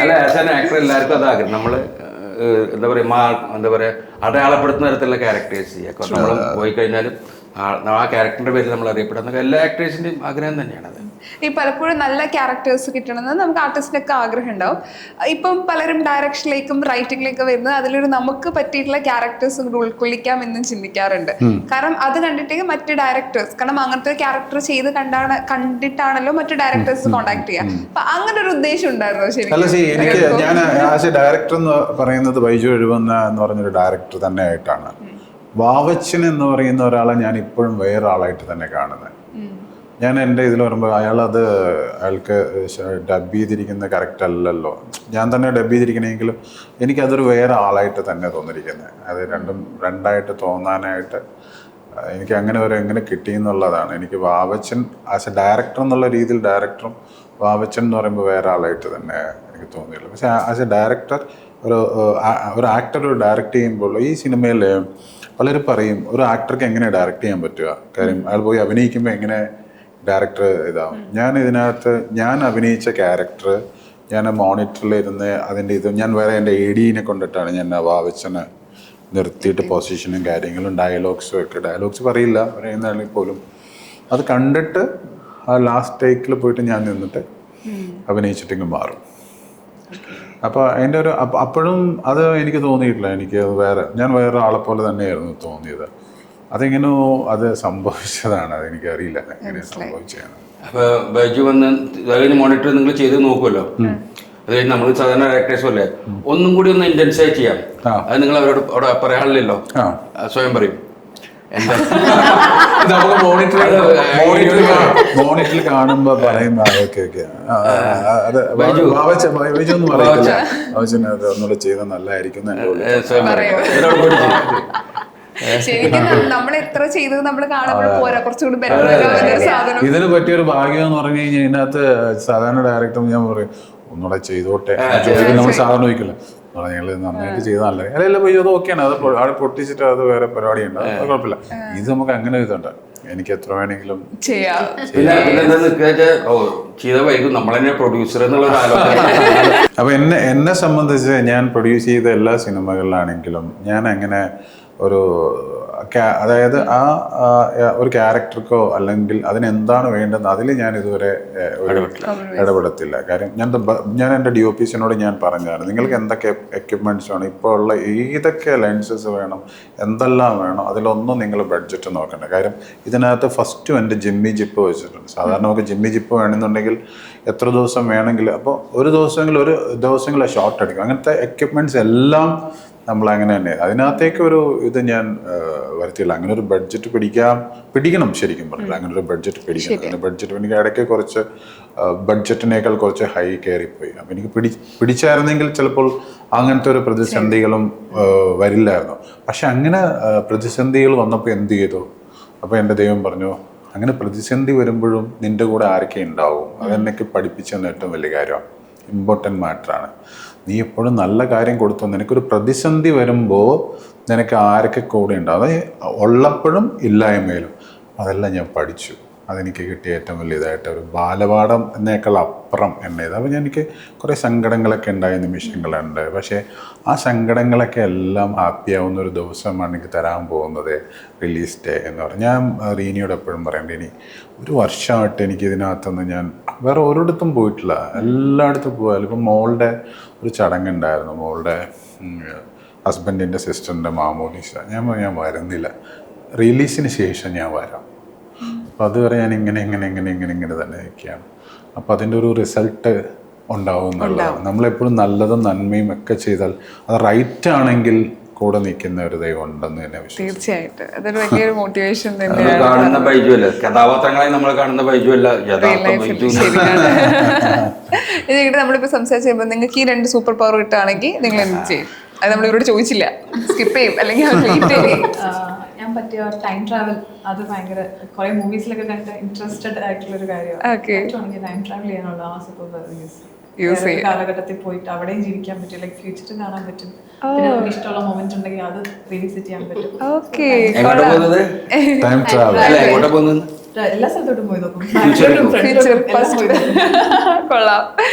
എല്ലാവർക്കും അതാഗ്രഹം. നമ്മള് എന്താ പറയുക അടയാളപ്പെടുത്തുന്ന തരത്തിലുള്ള ക്യാരക്ടേഴ്സ് ചെയ്യുക. നമ്മൾ പോയി കഴിഞ്ഞാലും ആ ക്യാരക്ടറിന്റെ പേരിൽ നമ്മൾ അറിയപ്പെടുന്ന എല്ലാ ആക്ടേഴ്സിന്റെയും ആഗ്രഹം തന്നെയാണ് അത്. ഈ പലപ്പോഴും നല്ല ക്യാരക്ടേഴ്സ് കിട്ടണമെന്ന് നമുക്ക് ആർട്ടിസ്റ്റിനൊക്കെ ആഗ്രഹം ഉണ്ടാവും. ഇപ്പം പലരും ഡയറക്ഷനിലേക്കും റൈറ്റിംഗിലേക്കും വരുന്നത് അതിലൊരു നമുക്ക് പറ്റിയിട്ടുള്ള ക്യാരക്ടേഴ്സ് ഉൾക്കൊള്ളിക്കാം എന്നും ചിന്തിക്കാറുണ്ട്. കാരണം അത് കണ്ടിട്ട് മറ്റ് ഡയറക്ടേഴ്സ്, കാരണം അങ്ങനത്തെ ഒരു ക്യാരക്ടർ ചെയ്ത് കണ്ടിട്ടാണല്ലോ മറ്റു ഡയറക്ടേഴ്സ് കോണ്ടാക്ട് ചെയ്യാം. അപ്പൊ അങ്ങനെ ഒരു ഉദ്ദേശം ഉണ്ടായിരുന്നോ? എനിക്ക് ഞാൻ ആസ് എ ഡയറക്ടർ എന്ന് പറയുന്നത് ബൈജു എഴുപന്ന എന്ന് പറഞ്ഞൊരു ഡയറക്ടർ തന്നെ ആയിട്ടാണ്. വാവച്ചൻ എന്ന് പറയുന്ന ഒരാളെ ഞാൻ ഇപ്പോഴും വേറെ ആളായിട്ട് തന്നെ കാണുന്നത്. ഞാൻ എൻ്റെ ഇതിൽ പറയുമ്പോൾ അയാൾക്ക് ഡബ് ചെയ്തിരിക്കുന്ന കറക്റ്റ് അല്ലല്ലോ, ഞാൻ തന്നെ ഡബ് ചെയ്തിരിക്കണമെങ്കിലും എനിക്കതൊരു വേറെ ആളായിട്ട് തന്നെ തോന്നിയിരിക്കുന്നത്. അത് രണ്ടായിട്ട് തോന്നാനായിട്ട് എനിക്ക് അങ്ങനെ എങ്ങനെ കിട്ടിയെന്നുള്ളതാണ്. എനിക്ക് വാവച്ചൻ ആസ് എ ഡയറക്ടർ എന്നുള്ള രീതിയിൽ ഡയറക്ടറും വാവച്ചൻ എന്ന് പറയുമ്പോൾ വേറെ ആളായിട്ട് തന്നെ എനിക്ക് തോന്നിയുള്ളൂ. പക്ഷേ ആസ് എ ഡയറക്ടർ ഒരു ആക്ടർ ഡയറക്റ്റ് ചെയ്യുമ്പോൾ ഈ സിനിമയിൽ പലരും പറയും ഒരു ആക്ടർക്ക് എങ്ങനെ ഡയറക്റ്റ് ചെയ്യാൻ പറ്റുക, കാര്യം അയാൾ പോയി അഭിനയിക്കുമ്പോൾ എങ്ങനെ ഡയറക്ടർ ഇതാവും. ഞാൻ അഭിനയിച്ച ക്യാരക്ടർ ഞാൻ മോണിറ്ററിലിരുന്ന് അതിൻ്റെ ഞാൻ വേറെ എൻ്റെ AD-നെ കൊണ്ടിട്ടാണ് ഞാൻ വാവച്ചനെ നിർത്തിയിട്ട് പൊസിഷനും കാര്യങ്ങളും ഡയലോഗ്സും ഒക്കെ. ഡയലോഗ്സ് പറയില്ല, പറയുന്നതാണെങ്കിൽ പോലും അത് കണ്ടിട്ട് ആ ലാസ്റ്റ് ടേക്കിൽ പോയിട്ട് ഞാൻ നിന്നിട്ട് അഭിനയിച്ചിട്ടെങ്കിൽ മാറും. അപ്പോൾ അതിൻ്റെ അപ്പോഴും അത് എനിക്ക് തോന്നിയിട്ടില്ല. ഞാൻ വേറെ ആളെ പോലെ തന്നെയായിരുന്നു തോന്നിയത്. അതെങ്ങനെയോ അത് സംഭവിച്ചതാണ്, അതെനിക്കറിയില്ല എങ്ങനെ സംഭവിച്ചതാണ്. അപ്പൊ ബൈജു വന്ന് മോണിറ്റർ നിങ്ങൾ ചെയ്ത് നോക്കുമല്ലോ, അതായത് നമ്മൾ സാധാരണ ഡയറക്ടേഴ്സും അല്ലേ, ഒന്നും കൂടി ഒന്ന് ഇന്റൻസായി ചെയ്യാം. അത് നിങ്ങൾ അവരോട് അവിടെ പറയാനില്ലല്ലോ, സ്വയം പറയും. മോണിറ്ററിൽ കാണുമ്പോ പറയുന്ന ഒന്നുകൂടെ ചെയ്താൽ നല്ലതായിരിക്കും. ശരിക്കും നമ്മൾ എത്ര ചെയ്തത് നമ്മൾ കാണുമ്പോൾ പോരാ, കുറച്ചുകൂടി ഇതിന് പറ്റിയൊരു ഭാഗ്യം എന്ന് പറഞ്ഞു കഴിഞ്ഞാൽ ഇതിനകത്ത് സാധാരണ ഡയറക്ടർ ഞാൻ പറയും ഒന്നുകൂടെ ചെയ്തോട്ടെ, നമ്മൾ സാധാരണ ചോദിക്കില്ല. ഞങ്ങൾ നന്നായിട്ട് ചെയ്താലേ അല്ല പോയി അത് ഓക്കെയാണ്, അത് അവിടെ പൊട്ടിച്ചിട്ട് അത് വേറെ പരിപാടിയുണ്ട്, അത് കുഴപ്പമില്ല. ഇത് നമുക്ക് അങ്ങനെ ഇതുണ്ട്, എനിക്ക് എത്ര വേണമെങ്കിലും ചെയ്യാം. പിന്നെ ചെയ്ത വൈകും നമ്മളെന്നെ പ്രൊഡ്യൂസർ എന്നുള്ള ഒരു ആലോചന. അപ്പൊ എന്നെ സംബന്ധിച്ച് ഞാൻ പ്രൊഡ്യൂസ് ചെയ്ത എല്ലാ സിനിമകളിലാണെങ്കിലും ഞാൻ അങ്ങനെ ഒരു അതായത് ഒരു ക്യാരക്ടർക്കോ അല്ലെങ്കിൽ അതിനെന്താണ് വേണ്ടത് അതിൽ ഞാൻ ഇതുവരെ ഇടപെടത്തില്ല. കാര്യം ഞാൻ എൻ്റെ DOPസിനോട് ഞാൻ പറഞ്ഞാണ്, നിങ്ങൾക്ക് എന്തൊക്കെ എക്യുപ്മെൻറ്റ്സ് വേണം, ഇപ്പോൾ ഉള്ള ഏതൊക്കെ ലെൻസസ് വേണം, എന്തെല്ലാം വേണം, അതിലൊന്നും നിങ്ങൾ ബഡ്ജറ്റ് നോക്കണ്ട. കാര്യം ഇതിനകത്ത് ഫസ്റ്റും എൻ്റെ ജിമ്മി ജിപ്പ് വെച്ചിട്ടുണ്ട്. സാധാരണ നമുക്ക് ജിമ്മി ജിപ്പ് വേണമെന്നുണ്ടെങ്കിൽ എത്ര ദിവസം വേണമെങ്കിൽ, അപ്പോൾ ഒരു ദിവസങ്ങളിൽ ഷോട്ട് അടിക്കും. അങ്ങനത്തെ എക്യുപ്മെൻറ്റ്സ് എല്ലാം നമ്മൾ അങ്ങനെ തന്നെ അതിനകത്തേക്ക് ഒരു ഇത് ഞാൻ വരുത്തിയില്ല. അങ്ങനെ ഒരു ബഡ്ജറ്റ് പിടിക്കണം ശരിക്കും പറഞ്ഞില്ല. അങ്ങനെ ഒരു ബഡ്ജറ്റ് പിടിക്കണം. ബഡ്ജറ്റ് എനിക്ക് ഇടയ്ക്ക് കുറച്ച് ബഡ്ജറ്റിനേക്കാൾ കുറച്ച് ഹൈ കയറിപ്പോയി. അപ്പം എനിക്ക് പിടിച്ചായിരുന്നെങ്കിൽ ചിലപ്പോൾ അങ്ങനത്തെ ഒരു പ്രതിസന്ധികളും വരില്ലായിരുന്നു. പക്ഷെ അങ്ങനെ പ്രതിസന്ധികൾ വന്നപ്പോൾ എന്ത് ചെയ്തു? അപ്പോൾ എൻ്റെ ദൈവം പറഞ്ഞു, അങ്ങനെ പ്രതിസന്ധി വരുമ്പോഴും നിൻ്റെ കൂടെ ആരൊക്കെ ഉണ്ടാവും, അതെന്നൊക്കെ പഠിപ്പിച്ചെന്ന് ഏറ്റവും വലിയ കാര്യമാണ്, ഇമ്പോർട്ടൻറ്റ് മാറ്ററാണ്. നീ എപ്പോഴും നല്ല കാര്യം കൊടുത്തു, നിനക്കൊരു പ്രതിസന്ധി വരുമ്പോൾ നിനക്ക് ആരൊക്കെ കൂടെ ഉണ്ടാവും, അത് ഉള്ളപ്പോഴും ഇല്ലായ്മയിലും. അതെല്ലാം ഞാൻ പഠിച്ചു. അതെനിക്ക് കിട്ടിയ ഏറ്റവും വലിയ ഇതായിട്ട് ഒരു ബാലപാഠം എന്നേക്കാൾ അപ്പുറം എന്നെ ഇത്. അപ്പോൾ എനിക്ക് കുറേ സങ്കടങ്ങളൊക്കെ ഉണ്ടായ നിമിഷങ്ങളുണ്ട്. പക്ഷേ ആ സങ്കടങ്ങളൊക്കെ എല്ലാം ഹാപ്പിയാവുന്ന ഒരു ദിവസമാണ് എനിക്ക് തരാൻ പോകുന്നത് റിലീസ് ഡേ എന്ന് പറഞ്ഞാൽ. ഞാൻ റീനിയോട് എപ്പോഴും പറയേണ്ടത്, ഇനി ഒരു വർഷമായിട്ട് എനിക്കിതിനകത്തുനിന്ന് ഞാൻ വേറെ ഒരിടത്തും പോയിട്ടില്ല. എല്ലായിടത്തും പോയാലും ഇപ്പം മോളുടെ ഒരു ചടങ്ങുണ്ടായിരുന്നു, മോളുടെ ഹസ്ബൻഡിൻ്റെ സിസ്റ്ററിൻ്റെ മാമോദീസ. ഞാൻ വരുന്നില്ല, റിലീസിന് ശേഷം ഞാൻ വരാം. അപ്പോൾ അതുവരെ ഞാൻ ഇങ്ങനെ തന്നെ നിൽക്കുകയാണ്. അപ്പോൾ അതിൻ്റെ ഒരു റിസൾട്ട് ഉണ്ടാവും എന്നുള്ളതാണ്. നമ്മളെപ്പോഴും നല്ലതും നന്മയും ഒക്കെ ചെയ്താൽ അത് റൈറ്റ് ആണെങ്കിൽ കൂടെ നിൽക്കുന്ന ഒരു ദൈവം ഉണ്ടെന്ന് തന്നെ വിശ്വസിക്കുന്നു. തീർച്ചയായിട്ടും അതൊരു വലിയൊരു മോട്ടിവേഷൻ കാണുന്ന ബൈജു അല്ല, കഥാപാത്രങ്ങളായി നമ്മൾ കാണുന്ന ബൈജു അല്ല യഥാർത്ഥ ബൈജു. ഇതിട്ട് നമ്മളിപ്പോൾ സംസാരിച്ച് കഴിയുമ്പോൾ നിങ്ങൾക്ക് ഈ 2 സൂപ്പർ പവർ കിട്ടുകയാണെങ്കിൽ നിങ്ങൾ എന്ത് ചെയ്യും? അത് നമ്മളിവരോട് ചോദിച്ചില്ല, സ്കിപ്പ് ചെയ്യും അല്ലെങ്കിൽ ഞാൻ പറ്റിയ ടൈം ട്രാവൽ, അത് ഭയങ്കര കുറെ മൂവീസിലൊക്കെ കണ്ട് ഇൻട്രസ്റ്റഡ് ആയിട്ടുള്ള ഒരു കാര്യമാണ്. ടൈം ട്രാവൽ ചെയ്യാനുള്ള ആ സൂപ്പർ പവർ യൂസ് ചെയ്യും. കാലഘട്ടത്തിൽ പോയിട്ട് അവിടെയും ജീവിക്കാൻ പറ്റും, ലൈക്ക് ഫ്യൂച്ചറും കാണാൻ പറ്റും. പിന്നെ നമുക്ക് ഇഷ്ടമുള്ള മൊമെന്റ് ഉണ്ടെങ്കിൽ അത് റീവിസിറ്റ് ചെയ്യാൻ പറ്റും. എല്ലാ സ്ഥലത്തോട്ടും പോയി നോക്കും. കൊള്ളാം.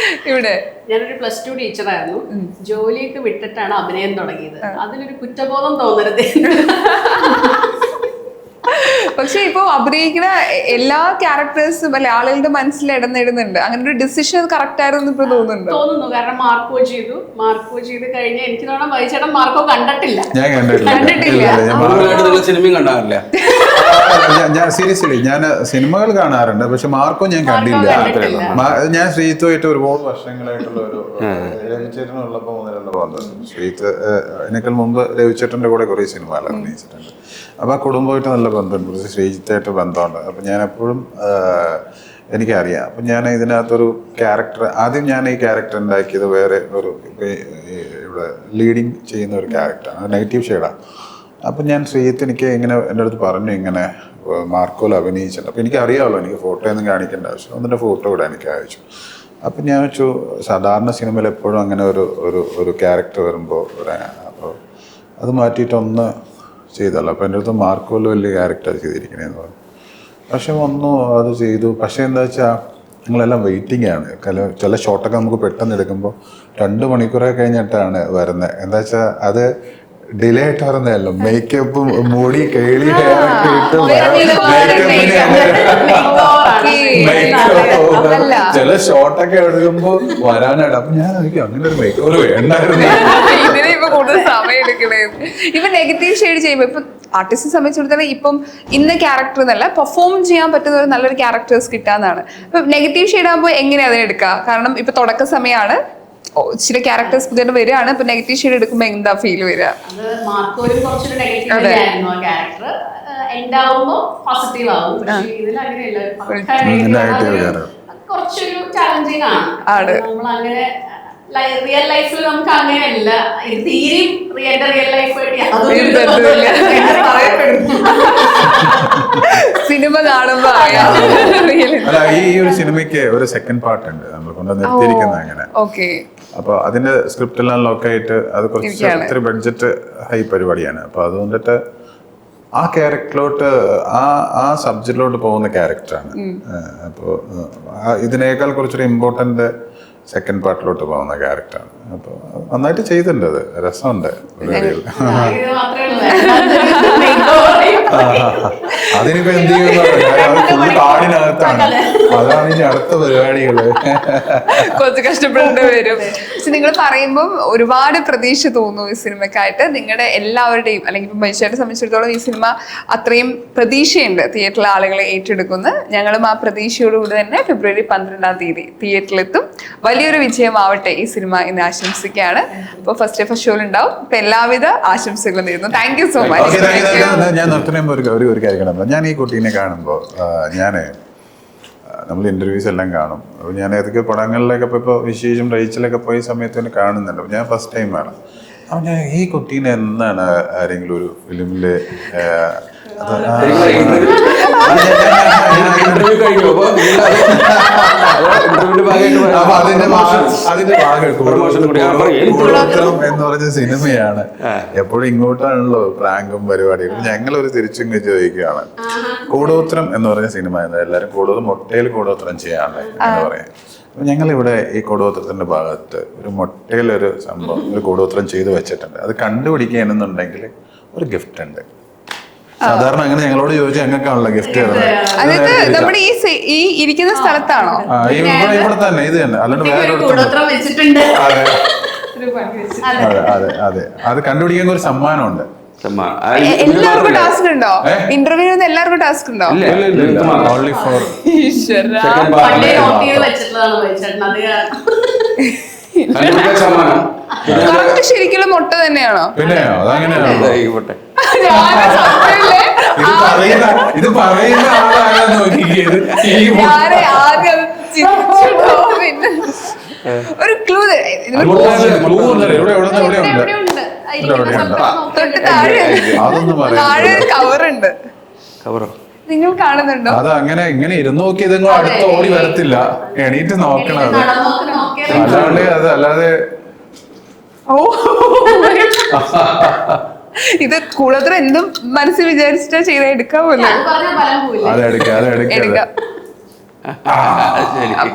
ഇവിടെ ഞാനൊരു +2 ടീച്ചറായിരുന്നു. ജോലിയൊക്കെ വിട്ടിട്ടാണ് അഭിനയം തുടങ്ങിയത്. അതിലൊരു കുറ്റബോധം തോന്നരുത്. പക്ഷെ ഇപ്പൊ അഭിനയിക്കുന്ന എല്ലാ ക്യാരക്ടേഴ്സും അല്ലെ ആളുകളുടെ മനസ്സിൽ ഇടന്നിടുന്നുണ്ട്. അങ്ങനെ ഒരു ഡിസിഷൻ കറക്റ്റ് ആയിരുന്നു ഇപ്പൊ തോന്നുന്നു. കാരണം മാർക്കോ ചെയ്ത് കഴിഞ്ഞ എനിക്ക് തോന്നാൻ വൈചേട്ടൻ മാർക്കോ കണ്ടിട്ടില്ല. ഞാൻ കണ്ടിട്ടില്ല. സിനിമയും കണ്ടാറില്ല. ഞാൻ സീരിയസ്ലി ഞാൻ സിനിമകൾ കാണാറുണ്ട്, പക്ഷെ മാർക്കോ ഞാൻ കണ്ടില്ല. ഞാൻ ശ്രീത്തുമായിട്ട് ഒരുപാട് വർഷങ്ങളായിട്ടുള്ള ഒരു രവിചേട്ടനുള്ളപ്പോൾ മുതലുള്ള ബന്ധം. ശ്രീത്ത് അതിനേക്കാൾ മുമ്പ് രവിചേട്ടൻ്റെ കൂടെ കുറേ സിനിമകൾ അഭിനയിച്ചിട്ടുണ്ട്. അപ്പോൾ ആ കുടുംബമായിട്ട് നല്ല ബന്ധമുണ്ട്, കുറച്ച് ശ്രീജിത്തായിട്ട് ബന്ധമുണ്ട്. അപ്പം ഞാൻ എപ്പോഴും എനിക്കറിയാം. അപ്പം ഞാൻ ഇതിനകത്തൊരു ക്യാരക്ടർ, ആദ്യം ഞാൻ ഈ ക്യാരക്ടർ ഉണ്ടാക്കിയത് വേറെ ഒരു ഇവിടെ ലീഡിങ് ചെയ്യുന്ന ഒരു ക്യാരക്ടറാണ്, നെഗറ്റീവ് ഷെയ്ഡാണ്. അപ്പം ഞാൻ ശ്രീജിത്ത് എനിക്ക് ഇങ്ങനെ എൻ്റെ അടുത്ത് പറഞ്ഞു, ഇങ്ങനെ മാർക്കോയിൽ അഭിനയിച്ചിട്ടുണ്ട്. അപ്പോൾ എനിക്കറിയാമല്ലോ, എനിക്ക് ഫോട്ടോ ഒന്നും കാണിക്കേണ്ട ആവശ്യം, എന്നിട്ട് ഫോട്ടോ ഇവിടെ എനിക്ക് അയച്ചു. അപ്പം ഞാൻ വെച്ചു, സാധാരണ സിനിമയിൽ എപ്പോഴും അങ്ങനെ ഒരു ക്യാരക്ടർ വരുമ്പോൾ അപ്പോൾ അത് മാറ്റിയിട്ടൊന്ന് ചെയ്തല്ലോ. അപ്പോൾ എൻ്റെ അടുത്ത് മാർക്കോയിൽ വലിയ ക്യാരക്ടർ ചെയ്തിരിക്കണേന്ന് പറഞ്ഞു. പക്ഷെ അത് ചെയ്തു. പക്ഷേ എന്താ വെച്ചാൽ നിങ്ങളെല്ലാം വെയിറ്റിംഗ് ആണ്. ചില ഷോട്ടൊക്കെ നമുക്ക് പെട്ടെന്ന് എടുക്കുമ്പോൾ 2 മണിക്കൂറൊക്കെ കഴിഞ്ഞിട്ടാണ് വരുന്നത്. എന്താ വെച്ചാൽ അത് ഡിലേ ആയിട്ട് വരുന്നതല്ലോ. മേക്കപ്പും മുടി കേളി ചില ഷോട്ടൊക്കെ എടുക്കുമ്പോ വരാനായിട്ട്. അപ്പൊ ഞാൻ അങ്ങനെ ഒരു മേക്കപ്പ് വേണ്ടായിരുന്നു. ഇതിനിപ്പോ കൂടുതൽ സമയം എടുക്കണേ. ഇപ്പൊ നെഗറ്റീവ് ഷെയ്ഡ് ചെയ്യുമ്പോ ഇപ്പൊ ആർട്ടിസ്റ്റിനെ സംബന്ധിച്ചിടത്തോളം ഇപ്പം ഇന്ന ക്യാരക്ടർ എന്നല്ല, പെർഫോം ചെയ്യാൻ പറ്റുന്ന ഒരു നല്ലൊരു ക്യാരക്ടേഴ്സ് കിട്ടാന്നാണ്. ഇപ്പൊ നെഗറ്റീവ് ഷെയ്ഡ് ആകുമ്പോൾ എങ്ങനെയാ അതിനെടുക്കുക? കാരണം ഇപ്പൊ തുടക്ക സമയമാണ്, ചില ക്യാരക്ടേഴ്സ് പുതിയ വരികയാണ്. ഇപ്പൊ നെഗറ്റീവ് ഷെയ്ഡ് എടുക്കുമ്പോ എന്താ ഫീൽ വരിക? അത് മാർക്കോയിലും കുറച്ചൊരു നെഗറ്റീവ് ആയിരുന്നു ആ ക്യാരക്ടർ. എൻഡാവുമ്പോ പോസിറ്റീവ് ആവും. പക്ഷേ ഇതിൽ അങ്ങനെയല്ല, കുറച്ചൊരു ചാലഞ്ചിങ് ആണ്. നമ്മൾ അങ്ങനെ റിയൽ ലൈഫിൽ നമുക്ക് അങ്ങനെയല്ല, ഇത് തീരെയും റിയൽ ലൈഫായിട്ട് യാതൊരു ഒരു ബന്ധവുമില്ല. അങ്ങനെ പറയപ്പെടുന്നു. സിനിമ കാണുമ്പോ അറിയാം. അല്ല, ഈ ഒരു സിനിമയ്ക്ക് ഒരു സെക്കൻഡ് പാർട്ട് ഉണ്ട് നമ്മൾ കൊണ്ട് നിർത്തിയിരിക്കുന്നത് അങ്ങനെ. ഓക്കെ. അപ്പൊ അതിന്റെ സ്ക്രിപ്റ്റ് എല്ലാം ലോക്കായിട്ട് അത് കുറച്ച് ഒത്തിരി ബഡ്ജറ്റ് ഹൈ പരിപാടിയാണ്. അപ്പൊ അതുകൊണ്ടിട്ട് ആ ക്യാരക്ടറിലോട്ട് ആ സബ്ജക്റ്റിലോട്ട് പോകുന്ന ക്യാരക്ടറാണ്. അപ്പോൾ ഇതിനേക്കാൾ കുറച്ചൊരു ഇമ്പോർട്ടന്റ് സെക്കൻഡ് പാർട്ടിലോട്ട് പോകുന്ന ക്യാരക്ടറാണ്. അപ്പോൾ നന്നായിട്ട് ചെയ്തിട്ടുണ്ട്, അത് രസമുണ്ട് പരിപാടികൾ. ഇത് മാത്രമേ ഉള്ളൂ. അതിനിപ്പോ എന്ത് ചെയ്യുന്ന കാടിനകത്താണ്, അതാണ് ഇനി അടുത്ത പരിപാടികള്. കുറച്ച് കഷ്ടപ്പെടേണ്ടി വരും. പക്ഷെ നിങ്ങൾ പറയുമ്പോൾ ഒരുപാട് പ്രതീക്ഷ തോന്നുന്നു ഈ സിനിമക്കായിട്ട്. നിങ്ങളുടെ എല്ലാവരുടെയും, അല്ലെങ്കിൽ ഇപ്പൊ മനുഷ്യരെ സംബന്ധിച്ചിടത്തോളം ഈ സിനിമ അത്രയും പ്രതീക്ഷയുണ്ട് തിയേറ്ററിലെ ആളുകളെ ഏറ്റെടുക്കുന്നു. ഞങ്ങളും ആ പ്രതീക്ഷയോടുകൂടി തന്നെ ഫെബ്രുവരി 12-ാം തീയതി തിയേറ്ററിലെത്തും. വലിയൊരു വിജയമാവട്ടെ ഈ സിനിമ എന്ന് ആശംസിക്കുകയാണ്. അപ്പോൾ ഫസ്റ്റ് ഷോയിൽ ഉണ്ടാവും. അപ്പൊ എല്ലാവിധ ആശംസകളും നേരുന്നു. Thank you so much. ഞാൻ നിർത്തുന്ന ഒരു കാര്യം കാണുമ്പോൾ, ഞാൻ ഈ കുട്ടീനെ കാണുമ്പോൾ നമ്മൾ ഇന്റർവ്യൂസ് എല്ലാം കാണും. അപ്പോൾ ഞാൻ ഏതൊക്കെ പടങ്ങളിലൊക്കെ ഇപ്പോൾ വിശേഷം റേച്ചിലൊക്കെ പോയ സമയത്ത് തന്നെ കാണുന്നുണ്ട്. അപ്പോൾ ഞാൻ ഫസ്റ്റ് ടൈമാണ്. അപ്പോൾ ഞാൻ ഈ കുട്ടീനെ എന്നാണ് ആരെങ്കിലും ഒരു ഫിലിമില് ഇന്റർവ്യൂ കഴിഞ്ഞു. അപ്പൊ അതിന്റെ ഭാഗം കൂടോത്രം എന്ന് പറഞ്ഞ സിനിമയാണ്. എപ്പോഴും ഇങ്ങോട്ടാണല്ലോ പ്രാങ്കും പരിപാടികളും. ഞങ്ങളൊരു തിരിച്ചിങ്ങ് ചോദിക്കുകയാണ്, കൂടോത്രം എന്ന് പറഞ്ഞ സിനിമ എല്ലാവരും കൂടുതലും മുട്ടയിൽ കൂടോത്രം ചെയ്യാണല്ലേ എന്ന് പറയാം. അപ്പൊ ഞങ്ങളിവിടെ ഈ കൂടോത്രത്തിന്റെ ഭാഗത്ത് ഒരു മുട്ടയിലൊരു സംഭവം, ഒരു കൂടോത്രം ചെയ്തു വെച്ചിട്ടുണ്ട്. അത് കണ്ടുപിടിക്കുകയാണെന്നുണ്ടെങ്കിൽ ഒരു ഗിഫ്റ്റ് ഉണ്ട്. സാധാരണ അങ്ങനെ ഞങ്ങളോട് ചോദിച്ചാൽ ഞങ്ങൾക്കാണല്ലോ ഗിഫ്റ്റ് അതായത് നമ്മുടെ ഈ ഇരിക്കുന്ന സ്ഥലത്താണോ? ഇവിടെ തന്നെ, ഇത് തന്നെ, അല്ലാണ്ട് വേറെ കൂടോത്രം വെച്ചിട്ടുണ്ട്. അതെ അതെ അതെ, അത് കണ്ടുപിടിക്കാൻ ഒരു സമ്മാനമുണ്ട്. എല്ലാവർക്കും ടാസ്ക് ഉണ്ടോ? ഇന്റർവ്യൂ എല്ലാവർക്കും ടാസ്ക് ഉണ്ടോ? ഓൺലി ഫോർ പണ്ടേ നോട്ട് ചെയ്ത് വെച്ചിട്ടുള്ളതാണ് വെച്ചേട്ടൻ. അത് ശരിക്കുള്ള മുട്ട തന്നെയാണോ? പിന്നെയോ? അതങ്ങനെയാണോ? ഇത് പറയുന്ന ആളാണ് നോക്കിയത്. ഒരു ക്ലൂ അതൊന്നും താഴെ കവറുണ്ട്. നിങ്ങൾ കാണുന്നുണ്ടോ? അത് അങ്ങനെ ഇങ്ങനെ ഇരുന്ന് നോക്കി ഇതൊന്നും അടുത്ത് ഓടി വരത്തില്ല, എണീറ്റ് നോക്കണം. അത് അല്ലാതെ ഓ ഇത് കൂടത്ര എന്തും മനസ്സിൽ വിചാരിച്ചിട്ടാ ചെയ്ത എടുക്കാമല്ലോ. എടുക്കാം.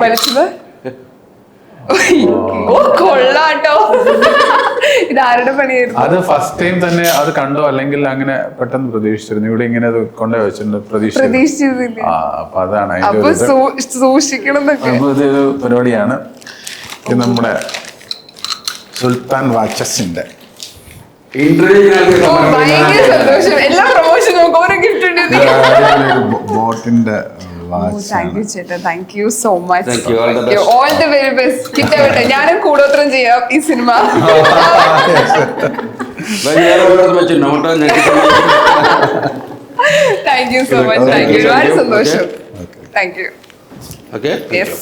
പഠിച്ചത് കൊള്ളാട്ടോ. ഇതാരുടെ പണിയായിരുന്നു? അത് ഫസ്റ്റ് ടൈം തന്നെ അത് കണ്ടോ, അല്ലെങ്കിൽ അങ്ങനെ പെട്ടെന്ന് പ്രതീക്ഷിച്ചിരുന്നു ഇവിടെ ഇങ്ങനെ അത് കൊണ്ടു വെച്ചിട്ടുണ്ട്? പ്രതീക്ഷിച്ചിരുന്നില്ല. അപ്പൊ അതാണ് അപ്പൊ സൂക്ഷിക്കണം. ഇതൊരു പരിപാടിയാണ്. ഇത് നമ്മുടെ സുൽത്താൻ വാച്ചസിന്റെ ഭയങ്കര സന്തോഷം. എല്ലാ പ്രൊമോഷനും ഓരോ ഗിഫ്റ്റ് ഉണ്ട്. ബോട്ടിന്റെ താങ്ക് യു ചേട്ടാ, thank you so much. All the very best. കിട്ടവട്ടെ. ഞാനും കൂടോത്രം ചെയ്യാം ഈ സിനിമ. Thank you so much. Thank you. ഒരുപാട് സന്തോഷം. Thank you. ഓക്കെ. യെസ്.